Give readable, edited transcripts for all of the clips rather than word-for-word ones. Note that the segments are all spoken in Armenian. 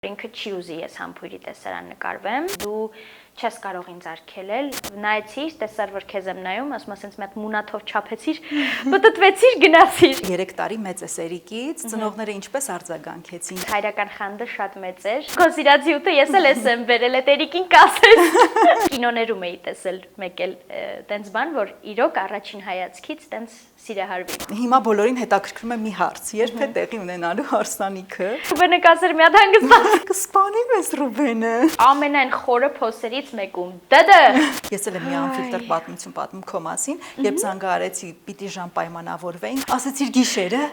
Ինքը չի ուզի ես համբույրի տեսարան նկարվեմ, դու չես կարող ինձ արգելել, նայեցիր, տեսար, որ քեզ եմ նայում, ասում ասենց մի հատ մունաթով չափեցիր, պտտվեցիր, գնացիր։ 3 տարի մեծ է Սերիկից, ծնողները ինչպես արձագանքեցին։ Հայրական խանդը շատ մեծ էր։ Քո սիրածիուտը ես էլ եմ վերել այդ Էրիկին կասես։ Կինոներում էի տեսել մեկ էլ տենց բան, որ իրոք առաջին հայացքից տենց սիրահարվի։ Հիմա բոլորին հետաքրքրում է մի հարց, երբ է տեղի ունենալու հարսանիքը։ Ռուբենը կասեր մի հատ հանգստացած։ Կսպանի մեզ Ռուբենը։ Ամենայն խորը փոսերից մեկում։ Դդը։ Ես էլ եմ մի անֆիլտր պատմություն պատմում քո մասին, երբ զանգահարեցի, պիտի ժամ պայմանավորվեին, ասեցիր գիշերը։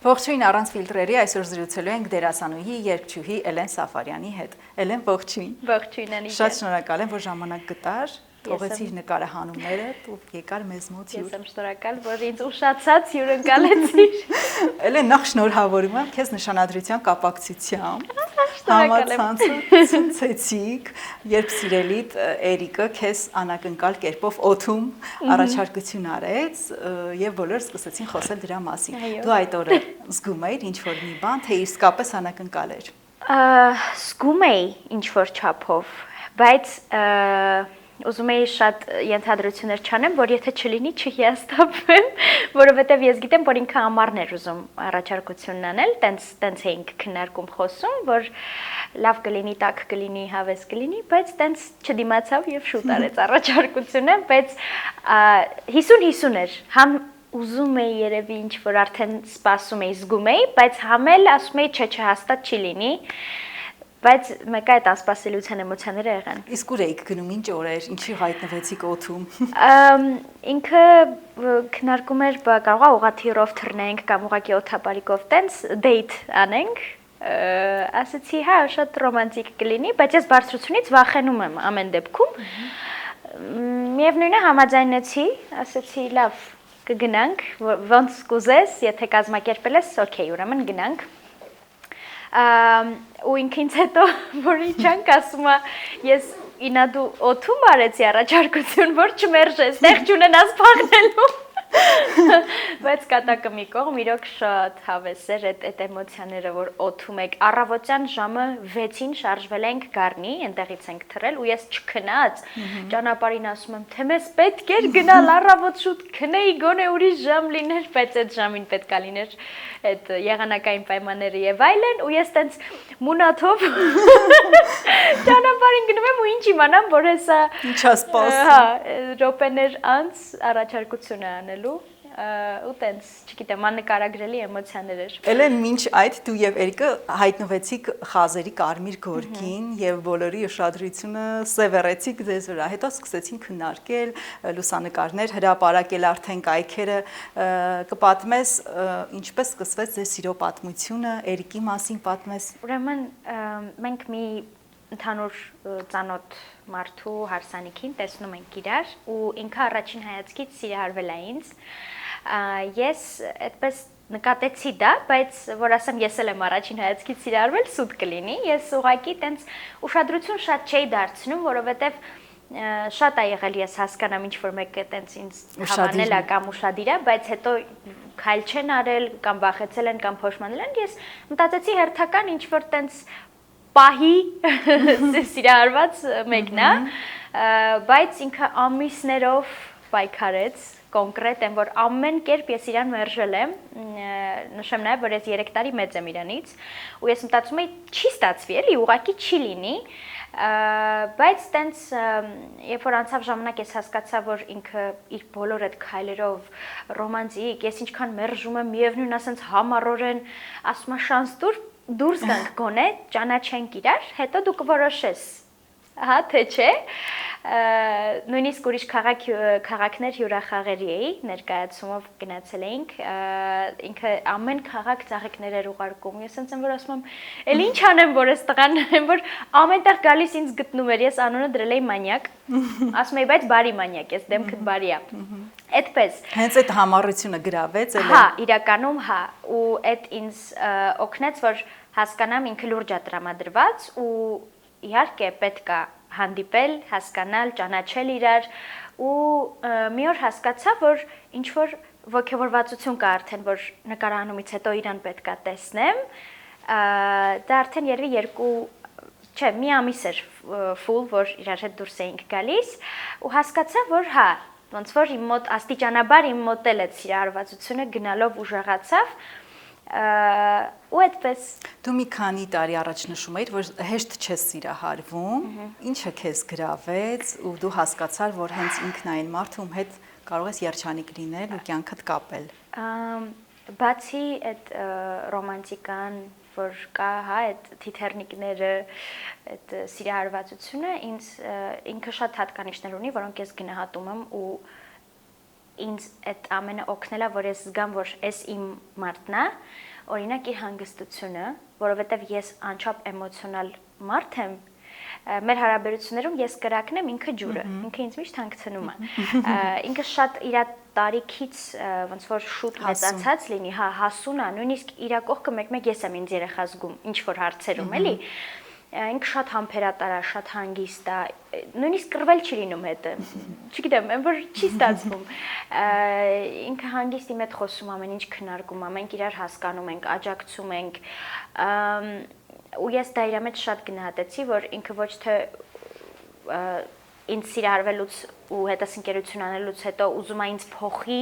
Ողջույն առանց ֆիլտրերի, այսօր զրուցելու ենք դերասանուհի, երգչուհի Էլեն Սաֆարյանի հետ։ Էլեն, ողջույն։ Ողջույն Անիկա։ Շատ շնորհակալ եմ, որ ժամանակ գտար, թողեցիր նկարահանումներդ ու եկար մեզ մոտ հյուր։ Ես եմ շնորհակալ, որ ինձ ուշացած հյուրընկալեցիր։ Էլեն, նախ շնորհավորում եմ քեզ նշանադրության կապակցությամբ։ Շնորհակալ եմ։ Ցույցեցիք, երբ սիրելիդ Էրիկը քեզ անակնկալ կերպով օթում առաջարկություն արեց եւ բոլորը սկսեցին խոսել դրա մասին։ Դու այդ օրը զգում էիր ինչ որ մի բան, թե իսկապես անակնկալ էր։ Զգում էի ինչ որ չափով, բայց ուզում էի շատ ենթադրություններ չանեմ, որ եթե չլինի չհիասթափվեմ, որովհետև ես գիտեմ, որ ինքը ամառն էր ուզում առաջարկությունն անել, տենց էինք քննարկում խոսում, որ լավ կլինի, տաք կլինի, հավես կլինի, բայց տենց չդիմացավ եւ շուտ արեց առաջարկությունը, բայց 50-50 էր, համ ուզում էի երևի ինչ որ արդեն սպասում էի, զգում էի, բայց համ էլ ասում էի, չէ, հաստատ չի լինի, բայց մեկ այդ անսպասելիության էմոցիաները եղան։ Իսկ ուր էիք գնում, ինչ օրեր, ինչի հայտնվեցիք օթում։ Ինքը քննարկում էր, կարող է ուղղաթիռով թռնենք կամ ուղղակի օթապարիկով տենց դեյթ անենք։ Ասացի, հա, շատ ռոմանտիկ կլինի, բայց ես բարձրությունից վախենում եմ ամեն դեպքում։ Միևնույնն է համաձայնեցի, ասացի, լավ, կգնանք, ոնց կուզես, եթե կազմակերպել ես, օքեյ, ուրեմն գնանք։ Ու ինքը ինձ հետո որ իջանք ասում է ես ինադու օթում արեցի առաջարկություն որ չմերժես տեղ չունենաս փախնելու բայց կատակը մի կողմ իրոք շատ հավես էր այդ էմոցիաները որ օթում եք առավոտյան ժամը 6-ին շարժվել ենք Գառնի այնտեղից ենք թռել ու ես չքնած ճանապարհին ասում եմ թե մեզ պետք էր գնալ առավոտ շուտ քնեի գոնե ուրիշ ժամ լիներ բայց այդ ժամին պետքա լիներ այդ եղանակային պայմանները եւ այլն ու ես տենց մունաթով ճանապարհին գնում եմ ու ինչ իմանամ որ հեսա ինչա սպասում հա ռոպեներ անց առաջարկություն է անելու ու տենց չգիտեմ աննկարագրելի էմոցիաներ էր Էլեն մինչ այդ դու եւ Էրիկը հայտնվեցիք Խազերի Կարմիր գորգին եւ բոլորի ուշադրությունը սևեռեցիք ձեզ վրա հետո սկսեցին քննարկել լուսանկարներ հրապարակել արդեն կայքերը կպատմես ինչպես սկսվեց ձեր սիրո պատմությունը Էրիկի մասին պատմես Ուրեմն մենք մի ընդհանուր ծանոթ մարդու հարսանիքին տեսնում ենք իրար ու ինքը առաջին հայացքից սիրահարվել է ինձ ես այդպես նկատեցի դա, բայց որ ասեմ ես էլ եմ առաջին հայացքից սիրահարվել, սուտ կլինի, ես ուղղակի տենց ուշադրություն շատ չէի դարձնում, որովհետև շատ է եղել ես հասկանամ ինչ որ մեկը տենց ինձ հավանել է կամ ուշադիր է, բայց հետո քայլ չեն արել կամ վախեցել են կամ փոշմանել են, ես մտածեցի հերթական ինչ որ տենց պահի սիրահարված մեկն է, բայց ինքը ամիսներով պայքարեց կոնկրետ եմ, որ ամեն կերպ ես իրան մերժել եմ, նշեմ նաև, որ ես 3 տարի մեծ եմ իրանից, ու ես մտածում էի, չի ստացվի էլի, ուղղակի չի լինի, բայց տենց, երբ որ անցավ ժամանակ ես հասկացա, որ ինքը իր բոլոր այդ քայլերով ռոմանտիկ, ես ինչքան մերժում եմ, միևնույն ասենց համառորեն, ասում եմ շանս դուրս գանք գոնե, ճանաչենք իրար, հետո դու կորոշես, հա, թե չէ, նույնիսկ ուրիշ քաղաքներ հյուրախաղերի էի, ներկայացումով գնացել էինք, ինքը ամեն քաղաք ծաղիկներ էր ուղարկում, ես ընց եմ որ ասում եմ, էլ ինչ անեմ, որ ես տղան եմ, որ ամենտեղ գալիս ինձ գտնում էր, ես անունը դրել էի մանյակ, ասում էի, բայց բարի մանյակ ես, դեմքդ բարի է, այդպես։ Հենց այդ համառությունը գրավեց, հա, իրականում հա, ու այդ ինձ օգնեց, որ հասկանամ ինքը լուրջ է տրամադրված ու իհարկե պետք է հանդիպել, հասկանալ, ճանաչել իրար ու մի օր հասկացա, որ ինչ որ ոգևորվածություն կա արդեն, որ նկարահանումից հետո իրան պետքա տեսնեմ, դա արդեն երևի մի ամիս էր ֆուլ, որ իրար հետ դուրս էինք գալիս ու հասկացա, որ հա, ոնց որ իմ մոտ աստիճանաբար իմ մոտ էլ այդ սիրահարվածությունը գնալով ուժեղացավ ու այդպես Դու մի քանի տարի առաջ նշում էիր, որ հեշտ չես սիրահարվում, ինչը քեզ գրավեց ու դու հասկացար, որ հենց ինքն այն մարդը, ում հետ կարող ես երջանիկ լինել ու կյանքդ կապել։ Բացի այդ ռոմանտիկան, որ կա, հա, այդ թիթեռնիկները, այդ սիրահարվածությունը, ինքը շատ հատկանիշներ ունի, որոնք ես գնահատում եմ ու ինձ այդ ամենը օգնել է, որ ես զգամ, որ ես իմ մարդն է, օրինակ իր հանգստությունը, որովհետև ես անչափ էմոցիոնալ մարդ եմ, մեր հարաբերություններում ես կրակն եմ, ինքը ջուրը, ինքը ինձ միշտ հանգցնում է, ինքը շատ իր տարիքից ոնց որ շուտ մեծացած լինի, հա, հասուն է, նույնիսկ իր կողքը մեկ-մեկ ես եմ ինձ երեխա զգում, ինչ որ հարցերում էլի, ինքը շատ համբերատար է, շատ հանգիստ է, նույնիսկ կռվել չի լինում հետը, չգիտեմ, որ չի ստացվում, ինքը հանգիստ իմ հետ խոսում, ամեն ինչ քննարկում, մենք իրար հասկանում ենք, աջակցում ենք, ու ես դա իր մեջ շատ գնահատեցի, որ ինքը ոչ թե ինձ սիրահարվելուց ու հետասնկերություն անելուց հետո ուզում է ինձ փոխի,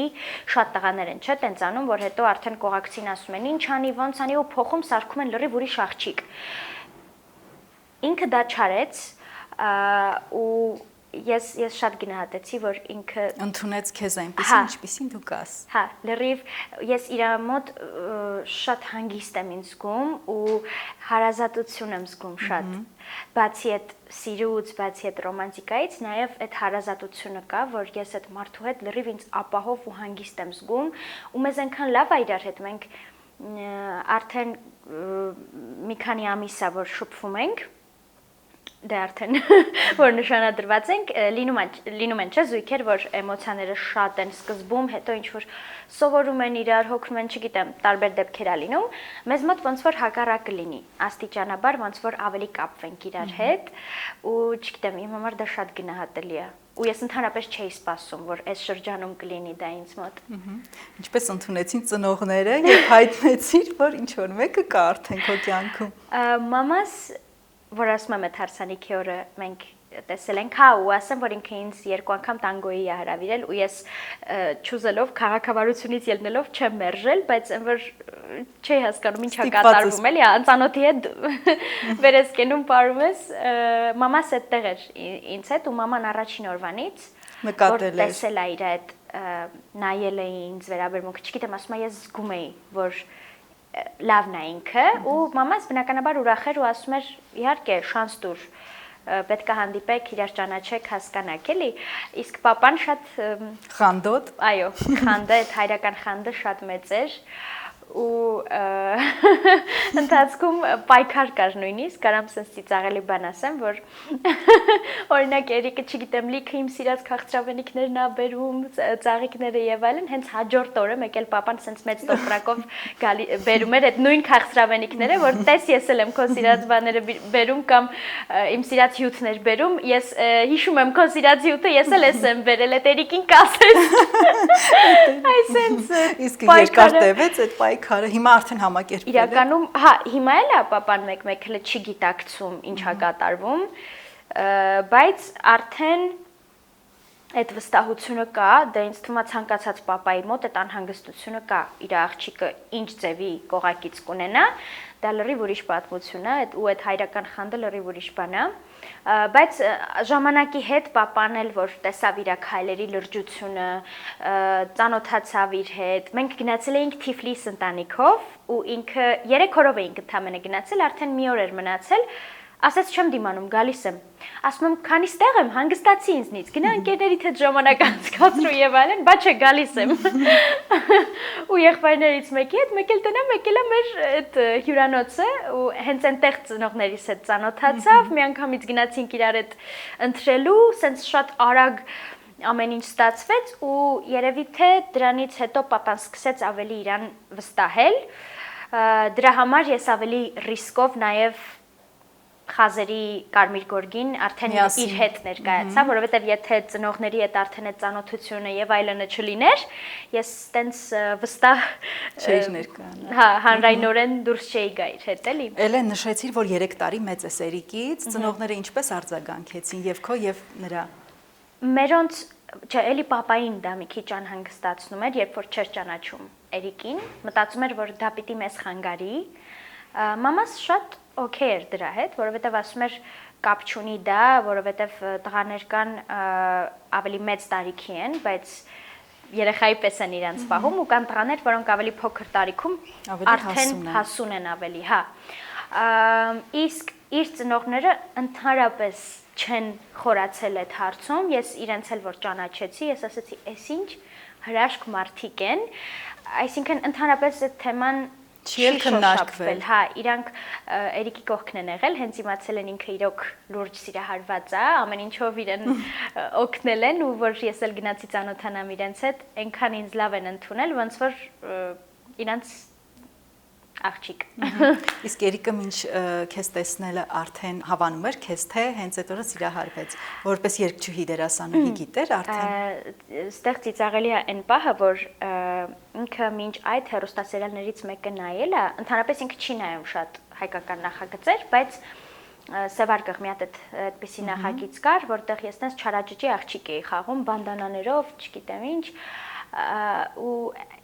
շատ տղաներ են, չէ՞, տենց անում, որ հետո արդեն կողակցին ասում են, ինչ անի, ոնց անի ու փոխում սարքում են լրիվ ուրիշ աղջիկ։ Ինքը դա չարեց ու ես շատ գնահատեցի, որ ինքը ընդունեց քեզ այնպեսին, ինչպեսին դու կաս։ Հա, լրիվ ես իր մոտ շատ հանգիստ եմ ինձ զգում ու հարազատություն եմ զգում շատ։ Բացի այդ սիրուց, բացի այդ ռոմանտիկայից, նաև այդ հարազատությունը կա, որ ես այդ մարդու հետ լրիվ ինձ ապահով ու հանգիստ եմ զգում ու մեզ այնքան լավ է իրար հետ, մենք արդեն մի քանի ամիս է, որ շփվում ենք, դե արդեն որ նշանադրված ենք, լինում են չէ զույգեր, որ էմոցիաները շատ են սկզբում, հետո ինչ որ սովորում են իրար, հոգնում են, չգիտեմ, տարբեր դեպքեր ա լինում, մեզ մոտ ոնց որ հակառակը լինի, աստիճանաբար ոնց որ ավելի կապվենք իրար հետ ու չգիտեմ, իմ համար դա շատ գնահատելի է։ Ու ես ընդհանրապես չէի սպասում, որ այս շրջանում կլինի դա ինձ մոտ։ Ինչպես ընդունեցին ծնողները եւ հայտնեցիր, որ ինչ որ մեկը կա արդեն քո կյանքում։ Մամաս, որ ասում եմ այդ հարսանիքի օրը մենք տեսել ենք, հա, ու ասեմ, որ ինքը ինձ 2 անգամ տանգոյի է հրավիրել ու ես չուզելով քաղաքավարությունից ելնելով չեմ մերժել, բայց որ չի հասկանում ինչա կատարվում էլի, անծանոթի հետ վերեսկենում պարում ես, մամաս այդտեղ էր ինձ հետ ու մաման առաջին օրվանից նկատել էր, տեսել է իր այդ նայել է ինձ վերաբերմունքը, չգիտեմ, ասում է ես զգում էի, որ լավն է ինքը ու մամաս բնականաբար ուրախ էր ու ասում էր իհարկե շանս տուր պետք է հանդիպեք, իրար ճանաչեք, հասկանաք, էլի, իսկ պապան շատ խանդոտ, այո, խանդը, այդ հայրական խանդը շատ մեծ էր ու ընթացքում պայքար կար նույնիսկ, կարամ սենց ծիծաղելի բան ասեմ, որ օրինակ Էրիկը, չգիտեմ, լիքը իմ սիրած քաղցրավենիքներն ա բերում, ծաղիկները եւ այլն, հենց հաջորդ օրը մեկ էլ պապան սենց մեծ տոպրակով բերում էր այդ նույն քաղցրավենիքները, որ տես ես էլ եմ քո սիրած բաները բերում կամ իմ սիրած հյութներ բերում, ես հիշում եմ քո սիրած հյութը, ես էլ եմ բերել, այդ Էրիկին կասես։ Այս սենց իսկ երկար տևեց այդ պայքարը, հիմա արդեն համակերպվել է։ Իրականում, հա, հիմա էլ է պապան մեկ-մեկ հələ չի գիտակցում ինչա կատարվում, բայց արդեն այդ վստահությունը կա, դա ինձ թվում է ցանկացած պապայի մոտ այդ անհանգստությունը կա, իր աղջիկը ինչ ձևի կողակից կունենա, դա լրիվ ուրիշ պատմություն է, ու այդ հայրական խանդը լրիվ ուրիշ բան է, բայց ժամանակի հետ պապան էլ որ տեսավ իր քայլերի լրջությունը, ծանոթացավ իր հետ, մենք գնացել էինք Թիֆլիս ընտանիքով ու ինքը 3 օրով էինք ընդամենը գնացել, արդեն մի օր էր մնացել, ասաց չեմ դիմանում, գալիս եմ, ասում եմ քանի ստեղ եմ, հանգստացի ինձնից, գնա ընկերներիդ հետ ժամանակ անցկացրու եւ այլն, բա չէ գալիս եմ։ Ու եղբայրներից մեկի հետ մեկ էլ տնա, մեկ էլ մեր այդ հյուրանոցը ու հենց այնտեղ ծնողներիս հետ ծանոթացավ, մի անգամից գնացինք իրար հետ ընթրելու, սենց շատ արագ ամեն ինչ ստացվեց ու երևի թե դրանից հետո պապան սկսեց ավելի իրան վստահել, դրա համար ես ավելի ռիսկով նաեւ խազերի կարմիր գորգին արդեն իր հետ ներկայացա, որովհետև եթե ծնողների հետ արդեն այդ ծանոթությունը եւ այլնը չլիներ, ես տենց վստահ չէի ներկայանա։ Հա, հանրայնորեն դուրս չէի գա իր հետ, էլի։ Էլեն նշեցիր, որ 3 տարի մեծ է Սերիկից, ծնողները ինչպես արձագանքեցին եւ քո եւ նրա։ Մերոնց, չէ, էլի papayin դա մի քիչ անհանգստացնում էր, երբ որ չէր ճանաչում Էրիկին, մտածում էր, որ դա պիտի մեզ խանգարի։ Մամաս շատ օքեյ էր դրա հետ, որովհետև ասում էր կապ չունի դա, որովհետև տղաներ կան ավելի մեծ տարիքի են, բայց երեխայի պես են իրանց պահում ու կան տղաներ, որոնք ավելի փոքր տարիքում արդեն հասուն են ավելի, հա։ Իսկ իր ծնողները ընդհանրապես չեն խորացել այդ հարցում, ես իրենց էլ որ ճանաչեցի, ես ասացի, «Էս ինչ հրաշք մարդիկ են», այսինքն ընդհանրապես այդ թեման չի քննարկվել, հա, իրանք Էրիկի կողքն են եղել, հենց իմացել են ինքը իրոք լուրջ սիրահարված է, ամեն ինչով իրեն օգնել են ու որ ես էլ գնացի ծանոթանամ իրենց հետ, այնքան ինձ լավ են ընդունել, ոնց որ իրանց աղջիկ։ Իսկ Էրիկը մինչ քեզ տեսնելը արդեն հավանում էր քեզ թե հենց այդ օրը սիրահարվեց, որպես երգչուհի դերասանուհի գիտեր արդեն։ Ստեղ ծիծաղելի է այն պահը, որ ինքը մինչ այդ հեռուստասերիալներից մեկը նայել է, ընդհանրապես ինքը չի նայում շատ հայկական նախագծեր, բայց Սևարգղ մի հատ այդպիսի նախագիծ կար, որտեղ ես տես չարաճճի աղջիկ էի խաղում բանդանաներով, չգիտեմ ինչ, ու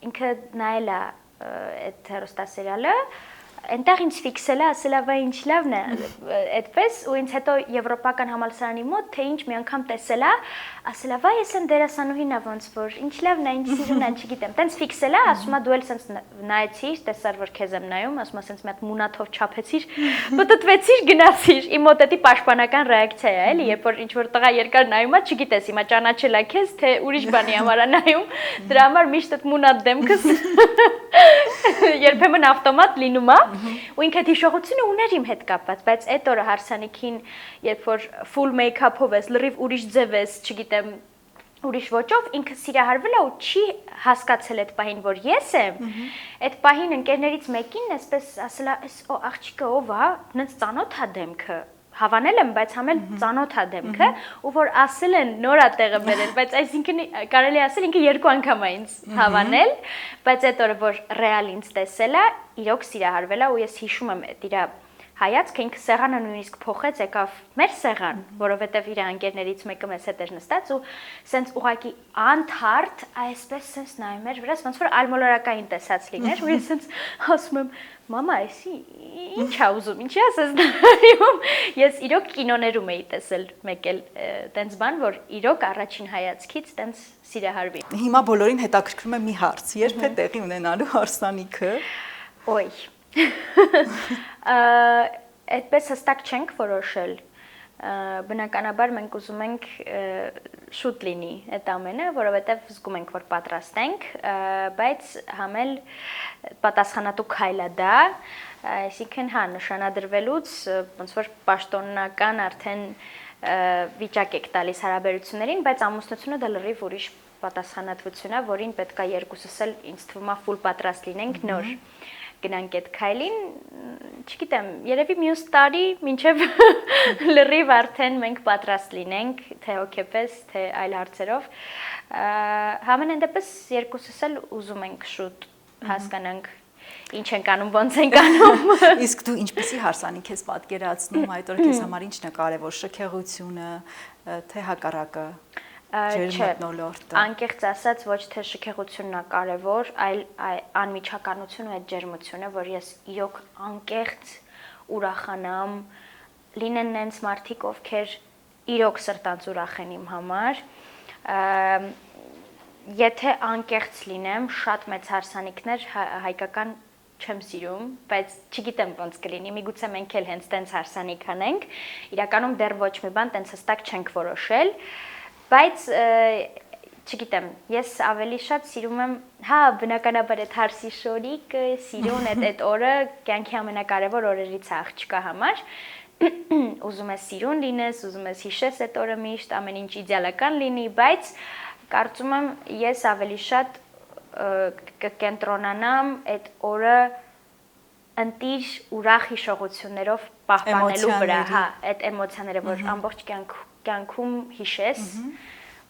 ինքը նայել է այդ հեռուստասերիալը, այնտեղ ինձ ֆիքսել է, ասել է, «Վայ, ինչ լավն է», այդպես, ու ինձ հետո Եվրոպական համալսարանի մոտ, թե ինչ մի անգամ տեսել է, ասել է, «Վայ, ես եմ դերասանուհին է ոնց որ, ինչ լավն է, ինչ սիրուն է, չգիտեմ», տենց ֆիքսել է, ասում է, «Դու էլ սենց նայեցիր, տեսար, որ քեզ եմ նայում», ասում է, «Սենց մի հատ մունաթով չափեցիր, պտտվեցիր, գնացիր», իմ մոտ էդի պաշտպանական ռեակցիա է, էլի, երբ որ ինչ որ տղա երկար նայում է, չգիտես, հիմա ճանաչել է քեզ, թե ուրիշ բանի համար է նայում, դրա համար միշտ այդ մունատ դեմքս երբեմն ավտոմատ լինում է, ու ինքը հիշողությունը ուներ իմ հետ կապված, բայց այդ օրը հարսանիքին, երբ որ full make-up-ով ես, լրիվ ուրիշ ձև ես, չգիտեմ, ուրիշ ոճով, ինքը սիրահարվել է ու չի հասկացել այդ պահին, որ ես եմ, այդ պահին ընկերներից մեկին այսպես ասել է, «Էս աղջիկը ով է, նենց ծանոթ է դեմքը», հավանել եմ, բայց համել ծանոթ է դեմքը, ու որ ասել են նոր է տեղը բերել, բայց այսինքն կարելի ասել ինքը 2 անգամ է ինձ հավանել, բայց այդ օրը որ ռեալ ինձ տեսել է, իրոք սիրահարվել է ու ես հիշում եմ այդ իր հայացքը, ինքը սեղանը նույնիսկ փոխեց, եկավ մեր սեղան, որովհետև իր ընկերներից մեկը մեզ հետ էր նստած ու սենց ուղակի անթարթ այսպես սենց նայում էր վրաս, ոնց որ ալմոլորակային տեսած լիներ, ու ես սենց ասում եմ, «Մամա, էսի ինչ է ուզում, ինչի ես նայում», ես իրոք կինոներում էի տեսել մեկ էլ տենց բան, որ իրոք առաջին հայացքից տենց սիրահարվի։ Հիմա բոլորին հետաքրքրում է մի հարց, երբ է տեղի ունենալու հարսանիքը։ Ոյ։ Այդպես հստակ չենք որոշել, բնականաբար մենք ուզում ենք շուտ լինի այդ ամենը, որովհետև զգում ենք, որ պատրաստ ենք, բայց համել պատասխանատու քայլ է դա, այսինքն հա նշանադրվելուց ոնց որ պաշտոնական արդեն վիճակ եք տալիս հարաբերություններին, բայց ամուսնությունը դա լրիվ ուրիշ պատասխանատվություն է, որին պետք է երկուսս էլ ինձ թվում է full պատրաստ լինենք նոր գնանք այդ քայլին, չգիտեմ, երևի մյուս տարի մինչև լրիվ արդեն մենք պատրաստ լինենք, թե հոգեպես, թե այլ հարցերով, համենայն դեպս երկուսս էլ ուզում ենք շուտ հասկանանք ինչ ենք անում, ոնց ենք անում։ Իսկ դու ինչպեսի հարսանիք ես պատկերացնում, այդ օրը քեզ համար ինչն է կարևոր, շքեղությունը, թե հակառակը։ Ջերմտնոլորտը։ Անկեղծ ասած ոչ թե շքեղությունն է կարևոր, այլ անմիջականությունը այդ ջերմությունը, որ ես իրոք անկեղծ ուրախանամ, լինեն նենց մարդիկ, ովքեր իրոք սրտանց ուրախ են իմ համար, եթե անկեղծ լինեմ, շատ մեծ հարսանիքներ հայկական չեմ սիրում, բայց չգիտեմ ոնց կլինի, միգուցե մենք էլ հենց տենց հարսանիք անենք, իրականում դեռ ոչ մի բան տենց հստակ չենք որոշել, բայց չգիտեմ, ես ավելի շատ սիրում եմ, հա, բնականաբար այդ հարսի շորիկը, սիրուն այդ օրը կյանքի ամենակարևոր օրերից է աղջկա համար, ուզում ես սիրուն լինես, ուզում ես հիշես այդ օրը միշտ, ամեն ինչ իդեալական լինի, բայց կարծում եմ ես ավելի շատ կկենտրոնանամ այդ օրը ընտիր ուրախ հիշողություններով պահպանելու վրա, հա, այդ էմոցիաները, որ ամբողջ կյանքում հիշես,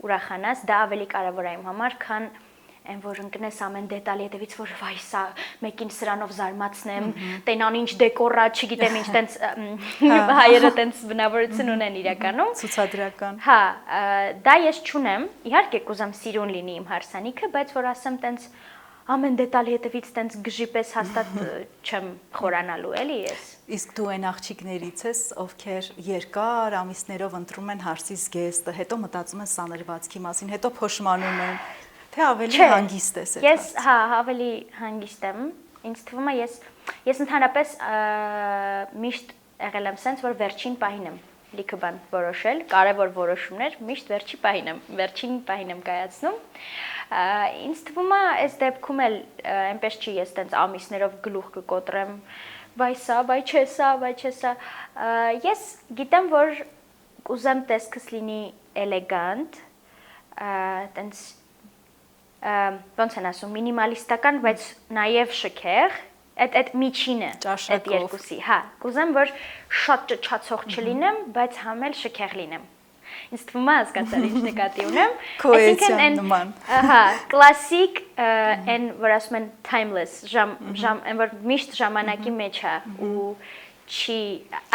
ուրախանաս, դա ավելի կարևոր է իմ համար, քան այն որ ընկնես ամեն դետալի հետևից, որ վայ, սա մեկին սրանով զարմացնեմ, տենան ինչ դեկորա, չգիտեմ ինչ, տենց հայերը տենց բնավորություն ունեն իրականում։ Ցուցադրական։ Հա, դա ես չունեմ, իհարկե կուզեմ սիրուն լինի իմ հարսանիքը, բայց որ ասեմ տենց ամեն դետալի հետևից տենց գժի պես հաստատ չեմ խորանալու, էլի ես։ Իսկ դու այն աղջիկներից ես, ովքեր երկար ամիսներով ընտրում են հարսի զգեստը, հետո մտածում են սանրվածքի մասին, հետո փոշմանում են, թե ավելի հանգիստ ես այդ։ Ես, հա, ավելի հանգիստ եմ։ Ինձ թվում է ես ընդհանրապես միշտ եղել եմ սենց, որ վերջին պահին եմ լիքը բան որոշել, կարևոր որոշումներ միշտ վերջին պահին եմ կայացնում։ Ինձ թվում է այս դեպքում էլ այնպես չի, ես տենց ամիսներով գլուխ կկոտրեմ, վայ սա, վայ չէ սա, վայ չէ սա։ Ես գիտեմ, որ կուզեմ տեսքս լինի էլեգանտ, տենց ոնց են ասում, մինիմալիստական, բայց նաև շքեղ, այդ միջինը, այդ երկուսի, հա, կուզեմ, որ շատ ճճացող չլինեմ, բայց համ էլ շքեղ լինեմ։ Ինձ թվում է հասկացար ինչ նկատի ունեմ, Կոհեզիան նման։ Հա, կլասիկ, այն որ ասում են timeless, այն որ միշտ ժամանակի մեջ է ու չի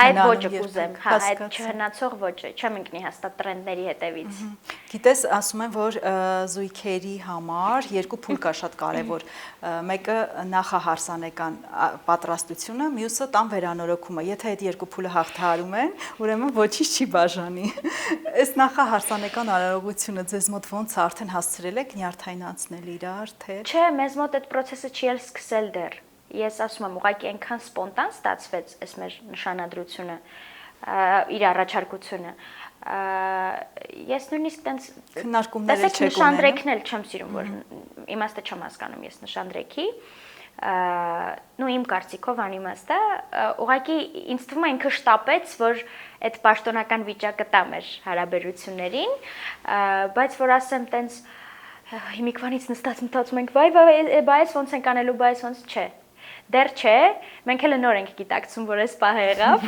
այդ ոճը կուզեմ, հա, այդ չհնացող ոճը, չեմ ընկնի հաստատ տրենդների հետևից։ Գիտես, ասում են, որ զույգերի համար երկու փուլ կա շատ կարևոր, մեկը նախահարսանեկան պատրաստությունը, մյուսը տան վերանորոգումը, եթե այդ երկու փուլը հաղթահարում են, ուրեմն ոչինչ չի բաժանի։ Այս նախահարսանեկան արարողությունը ձեզ մոտ ոնց արդեն հասցրել եք նյարդայնացնել իրար, թե։ Չէ, մեզ մոտ այդ process-ը չի էլ սկսել դեռ։ Ես ասում եմ, ուղղակի այնքան սպոնտան ստացվեց այս մեր նշանադրությունը, իր առաջարկությունը։ Ես նույնիսկ տենց քննարկումներ չեք ունենում։ Նշանդրեքն էլ չեմ սիրում, որ իմաստը չեմ հասկանում ես նշանդրեքի։ Նու իմ կարծիքով անիմաստ է, ուղղակի ինձ թվում է ինքը շտապեց, որ այդ պաշտոնական վիճակը տա մեր հարաբերություններին, բայց որ ասեմ տենց հիմիկվանից նստած մտածում ենք, բայ ոնց ենք անելու, բայ ոնց չէ։ Դեռ չէ, մենք հենց նոր ենք գիտակցում, որ այս պահը եղավ։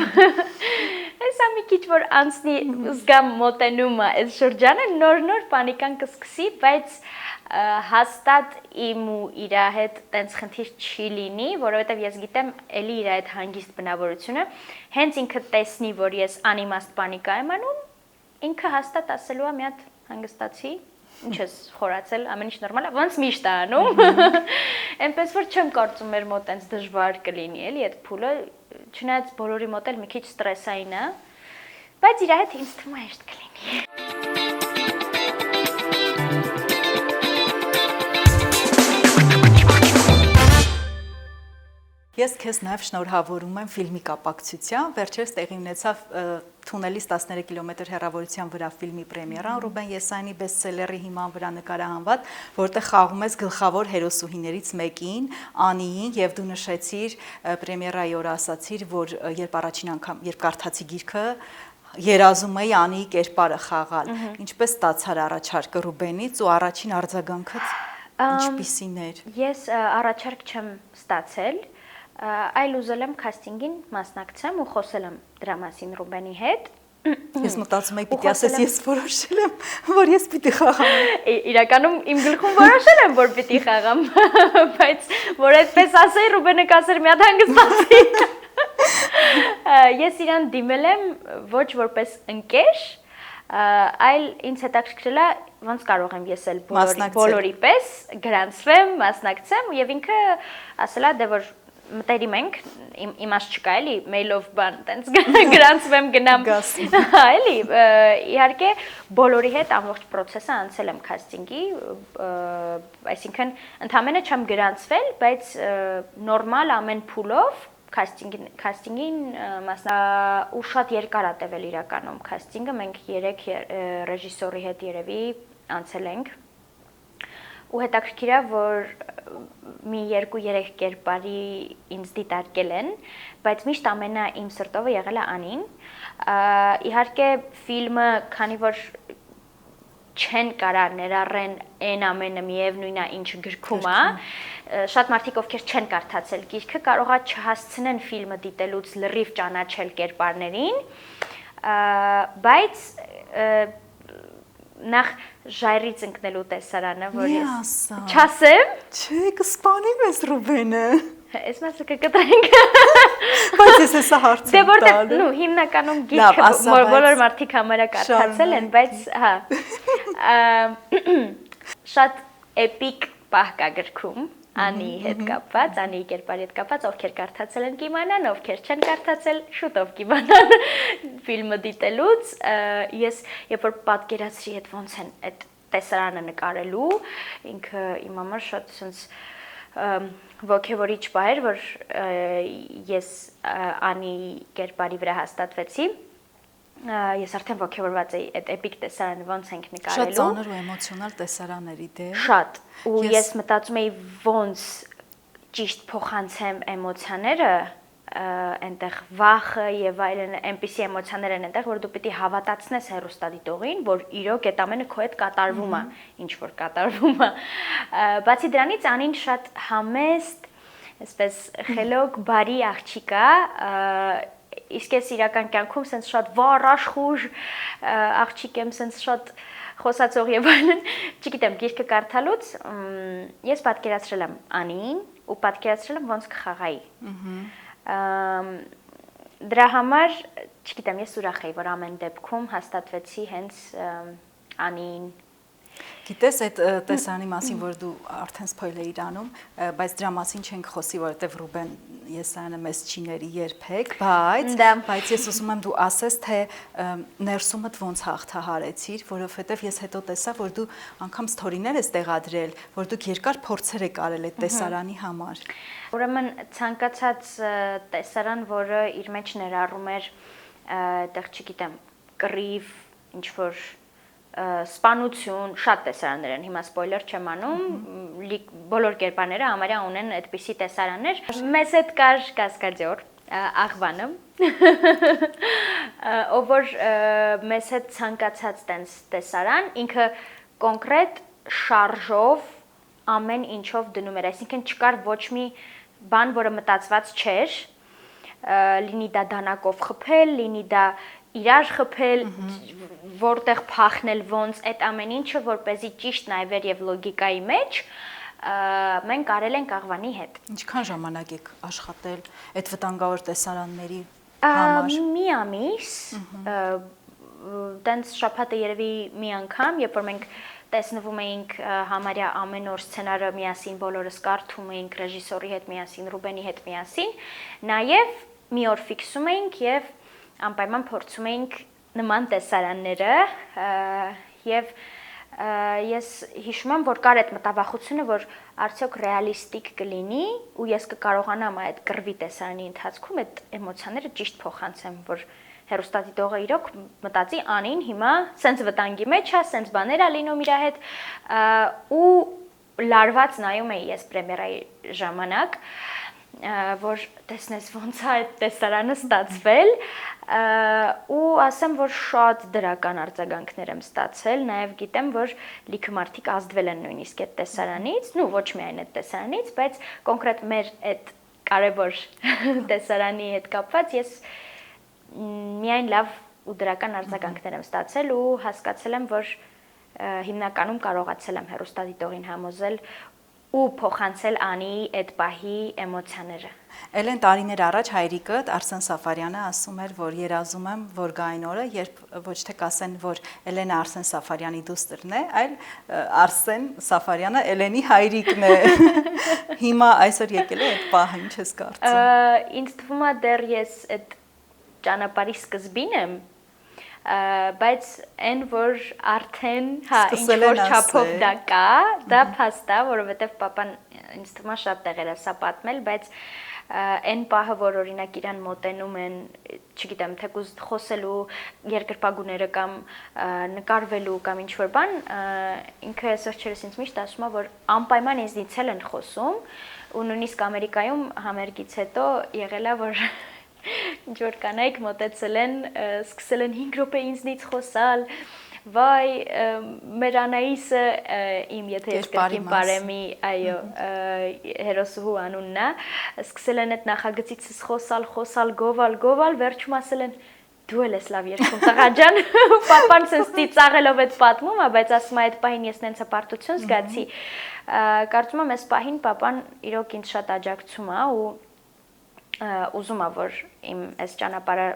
Հեսա մի քիչ որ անցնի զգամ մոտենումը այս շրջանը, նոր պանիկան կսկսի, բայց հաստատ իմ ու իր հետ տենց խնդիր չի լինի, որովհետև ես գիտեմ էլի իր այդ հանգիստ բնավորությունը, հենց ինքը տեսնի, որ ես անիմաստ պանիկա եմ անում, ինքը հաստատ ասելու է մի հատ հանգստացի, ինչ ես խորացել, ամեն ինչ նորմալ է, ոնց միշտ է անում։ Այնպես որ չեմ կարծում մեր մոտ այնց դժվար կլինի, էլի այդ փուլը, չնայած բոլորի մոտ էլ մի քիչ ստրեսային է, բայց իր հետ ինձ թվում է հեշտ կլինի։ Ես քեզ նաև շնորհավորում եմ ֆիլմի կապակցությամբ, վերջերս տեղի ունեցավ Թունելից 13 կիլոմետր հեռավորության վրա ֆիլմի պրեմիերան Ռուբեն Եսայանի բեսթսելերի հիման վրա նկարահանված, որտեղ խաղում ես գլխավոր հերոսուհիներից մեկին, Անիին, եւ դու նշեցիր պրեմիերայի օրը ասացիր, որ երբ առաջին անգամ երբ կարդացի գիրքը երազում էի Անիի կերպարը խաղալ։ Ինչպես ստացար առաջարկը Ռուբենից ու առաջին արձագանքդ ինչպիսին էր։ Ես առաջարկ չեմ ստացել, այլ ուզել եմ քաստինգին մասնակցեմ ու խոսել եմ դրա մասին Ռուբենի հետ։ Ես մտածում եի, պիտի ասես ես որոշել եմ, որ ես պիտի խաղամ։ Իրականում իմ գլխում որոշել եմ, որ պիտի խաղամ, բայց որ այդպես ասեի, Ռուբենը կասեր մի հատ հանգստացի։ Ես իրան դիմել եմ ոչ որպես ընկեր, այլ ինձ հետաքրքրել է ոնց կարող եմ ես էլ բոլորի պես գրանցվեմ, մասնակցեմ եւ ինքը ասել է դե որ մտերիմ ենք, իմաստ չկա էլի, մեյլով բան, տենց գրանցվեմ գնամ, էլի, իհարկե բոլորի հետ ամբողջ process-ը անցել եմ քաստինգի, այսինքն ընդամենը չեմ գրանցվել, բայց նորմալ ամեն փուլով քաստինգին ու շատ երկար է տևել իրականում քաստինգը, մենք 3 ռեժիսորի հետ երևի անցել ենք ու հետաքրքիր է, որ մի 2-3 կերպարի ինձ դիտարկել են, բայց միշտ ամենա իմ սրտովը եղել է Անին։ Իհարկե ֆիլմը, քանի որ չեն կարող ներառեն այն ամենը միևնույնն է ինչը գրքում է, շատ մարդիկ ովքեր չեն կարդացել գիրքը կարող է չհասցնեն ֆիլմը դիտելուց լրիվ ճանաչել կերպարներին, բայց նախ ժայռից ընկնելու տեսարանը, որ ես չասեմ, չէ, կսպանի մեզ Ռուբենը։ Այս մասը կկտրենք։ Բայց ես հեսա հարցը դե որտեղ, նու հիմնականում գիրքը բոլոր մարդիկ համարյա կարդացել են, բայց շատ էպիկ պահ կա գրքում Անի հետ կապված, Անի կերպարի հետ կապված, ովքեր կարդացել են կիմանան, ովքեր չեն կարդացել, շուտով կիմանան ֆիլմը դիտելուց, ես երբ որ պատկերացրի հետ ոնց են այդ տեսարանը նկարելու, ինքը իմ համար շատ sense ոգևորիչ բառ էր, որ ես Անի կերպարի վրա հաստատվեցի, ես արդեն ոգևորված էի այդ էպիկ տեսարանը ոնց ենք նկարելու։ Շատ ծանր ու էմոցիոնալ տեսարանների դե։ Շատ, ու ես մտածում էի ոնց ճիշտ փոխանցեմ էմոցիաները, այնտեղ վախը եւ այլն, այնպիսի էմոցիաներ են այնտեղ, որ դու պիտի հավատացնես հեռուստադիտողին, որ իրոք այդ ամենը քո հետ կատարվում է, ինչ որ կատարվում է։ Բացի դրանից Անին շատ համեստ, այսպես խելոք, բարի աղջիկ է, իսկ ես իրական կյանքում sense շատ վառ աշխուժ աղջիկ եմ, sense շատ խոսացող եւ այլն, չգիտեմ, գիրքը կարդալուց ես պատկերացրել եմ Անին ու պատկերացրել եմ ոնց կխաղայի։ Դրա համար, չգիտեմ, ես ուրախ եի, որ ամեն դեպքում հաստատվեցի հենց Անին։ Գիտես այդ տեսարանի մասին, որ դու արդեն սփոյլեր էիր անում, բայց դրա մասին չենք խոսի, որովհետև Ռուբեն Եսայանը մեզ չի ների երբեք, բայց ես ուզում եմ դու ասես, թե ներսումդ ոնց հաղթահարեցիր, որովհետև ես հետո տեսա, որ դու անգամ սթորիներ ես տեղադրել, որ դուք երկար փորձեր եք արել այդ տեսարանի համար։ Ուրեմն ցանկացած տեսարան, որը իր մեջ ներառում էր, այդտեղ չգիտեմ, կռիվ, ինչ որ սպանություն, շատ տեսարաններ են, հիմա սպոյլեր չեմ անում, բոլոր կերպարները համարյա ունեն այդպիսի տեսարաններ։ Մեզ հետ կար Կասկադյոր, աղվանը, ով որ մեզ հետ ցանկացած տենց տեսարան, ինքը կոնկրետ շարժով ամեն ինչով դնում էր, այսինքն չկար ոչ մի բան, որը մտածված չէր, լինի դա դանակով խփել, լինի դա իրար խփել, որտեղ փախնել ոնց, այդ ամեն ինչը որպեսզի ճիշտ նայվեր եւ լոգիկայի մեջ, մենք արել ենք աղվանի հետ։ Ինչքան ժամանակ եք աշխատել այդ վտանգավոր տեսարանների համար։ Մի ամիս, տենց շաբաթը երևի մի անգամ, երբ որ մենք տեսնվում էինք համարյա ամեն օր սցենարը միասին, բոլորս կարդում էինք ռեժիսորի հետ միասին, Ռուբենի հետ միասին, նաեւ մի օր ֆիքսում էինք եւ անպայման փորձում էինք նման տեսարանները եւ ես հիշում եմ, որ կար այդ մտավախությունը, որ արդյոք ռեալիստիկ կլինի ու ես կկարողանամ այդ կռվի տեսարանի ընթացքում այդ էմոցիաները ճիշտ փոխանցեմ, որ հեռուստադիտողը իրոք մտածի Անին հիմա սենց վտանգի մեջ է, սենց բաներ է լինում իր հետ ու լարված նայում էի ես պրեմիերայի ժամանակ, որ տեսնես ոնց է այդ տեսարանը ստացվել ու ասեմ, որ շատ դրական արձագանքներ եմ ստացել, նաև գիտեմ, որ լիքը մարդիկ ազդվել են նույնիսկ այդ տեսարանից, նու ոչ միայն այդ տեսարանից, բայց կոնկրետ մեր այդ կարևոր տեսարանի հետ կապված ես միայն լավ ու դրական արձագանքներ եմ ստացել ու հասկացել եմ, որ հիմնականում կարողացել եմ հեռուստադիտողին համոզել ու փոխանցել Անիի այդ պահի էմոցիաները։ Էլեն տարիներ առաջ հայրիկդ Արսեն Սաֆարյանը ասում էր, որ երազում եմ, որ գա այն օրը, երբ ոչ թե կասեն, որ Էլենը Արսեն Սաֆարյանի դուստրն է, այլ Արսեն Սաֆարյանը Էլենի հայրիկն է։ Հիմա այսօր եկել է այդ պահը, ինչ ես կարծում։ Ինձ թվում է դեռ ես այդ ճանապարհի սկզբին եմ, բայց այն որ արդեն ինչ որ չափով դա կա, դա փաստ է, որովհետև papan ինձ թվում է շատ տեղեր է սա պատմել, բայց այն պահը, որ օրինակ իրան մոտենում են, չգիտեմ, թեկուզ խոսելու երկրպագուները կամ նկարվելու կամ ինչ որ բան, ինքը այսօր չերս ինձ միշտ ասում է, որ անպայման ինձնից են խոսում, ու նույնիսկ Ամերիկայում համերգից հետո եղել է, որ ինչ որ կանայք մոտեցել են, սկսել են 5 րոպե ինձնից խոսալ, վայ մեր Անայիսը իմ եթե ես կրկին բարեմի այո հերոսուհու անունն է սկսել են այդ նախագծից խոսալ գովալ վերջում ասել են դու ես լավ երգում տղա ջան պապան sense ծիծաղելով այդ պատմում բայց ասում է այդ պահին ես նենց հպարտություն զգացի կարծում եմ այս պահին պապան իրոք ինձ շատ աջակցում է ու ուզում է որ իմ այս ճանապարհը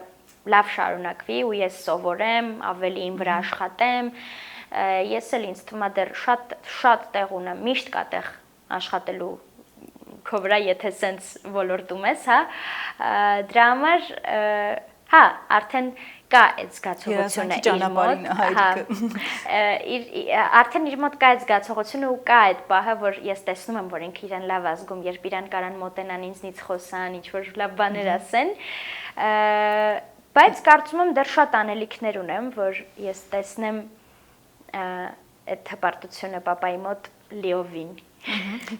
լավ շարունակվի ու ես սովորեմ, ավելի իմ վրա աշխատեմ, ես էլ ինձ թվում է դեռ շատ տեղ ունեմ, միշտ կա տեղ աշխատելու քո վրա, եթե սենց ոլորտում ես, հա, դրա համար, հա, արդեն կա այդ զգացողությունը իր մոտ, արդեն իր մոտ կա այդ զգացողությունը ու կա այդ պահը, որ ես տեսնում եմ, որ ինքը իրեն լավ ազգում, երբ իրան կարան մոտենան ինձնից խոսան, ինչ-որ լավ բաներ ասեն, բայց կարծում եմ դեռ շատ անելիքներ ունեմ, որ ես տեսնեմ այդ հպարտությունը պապայի մոտ լիովին։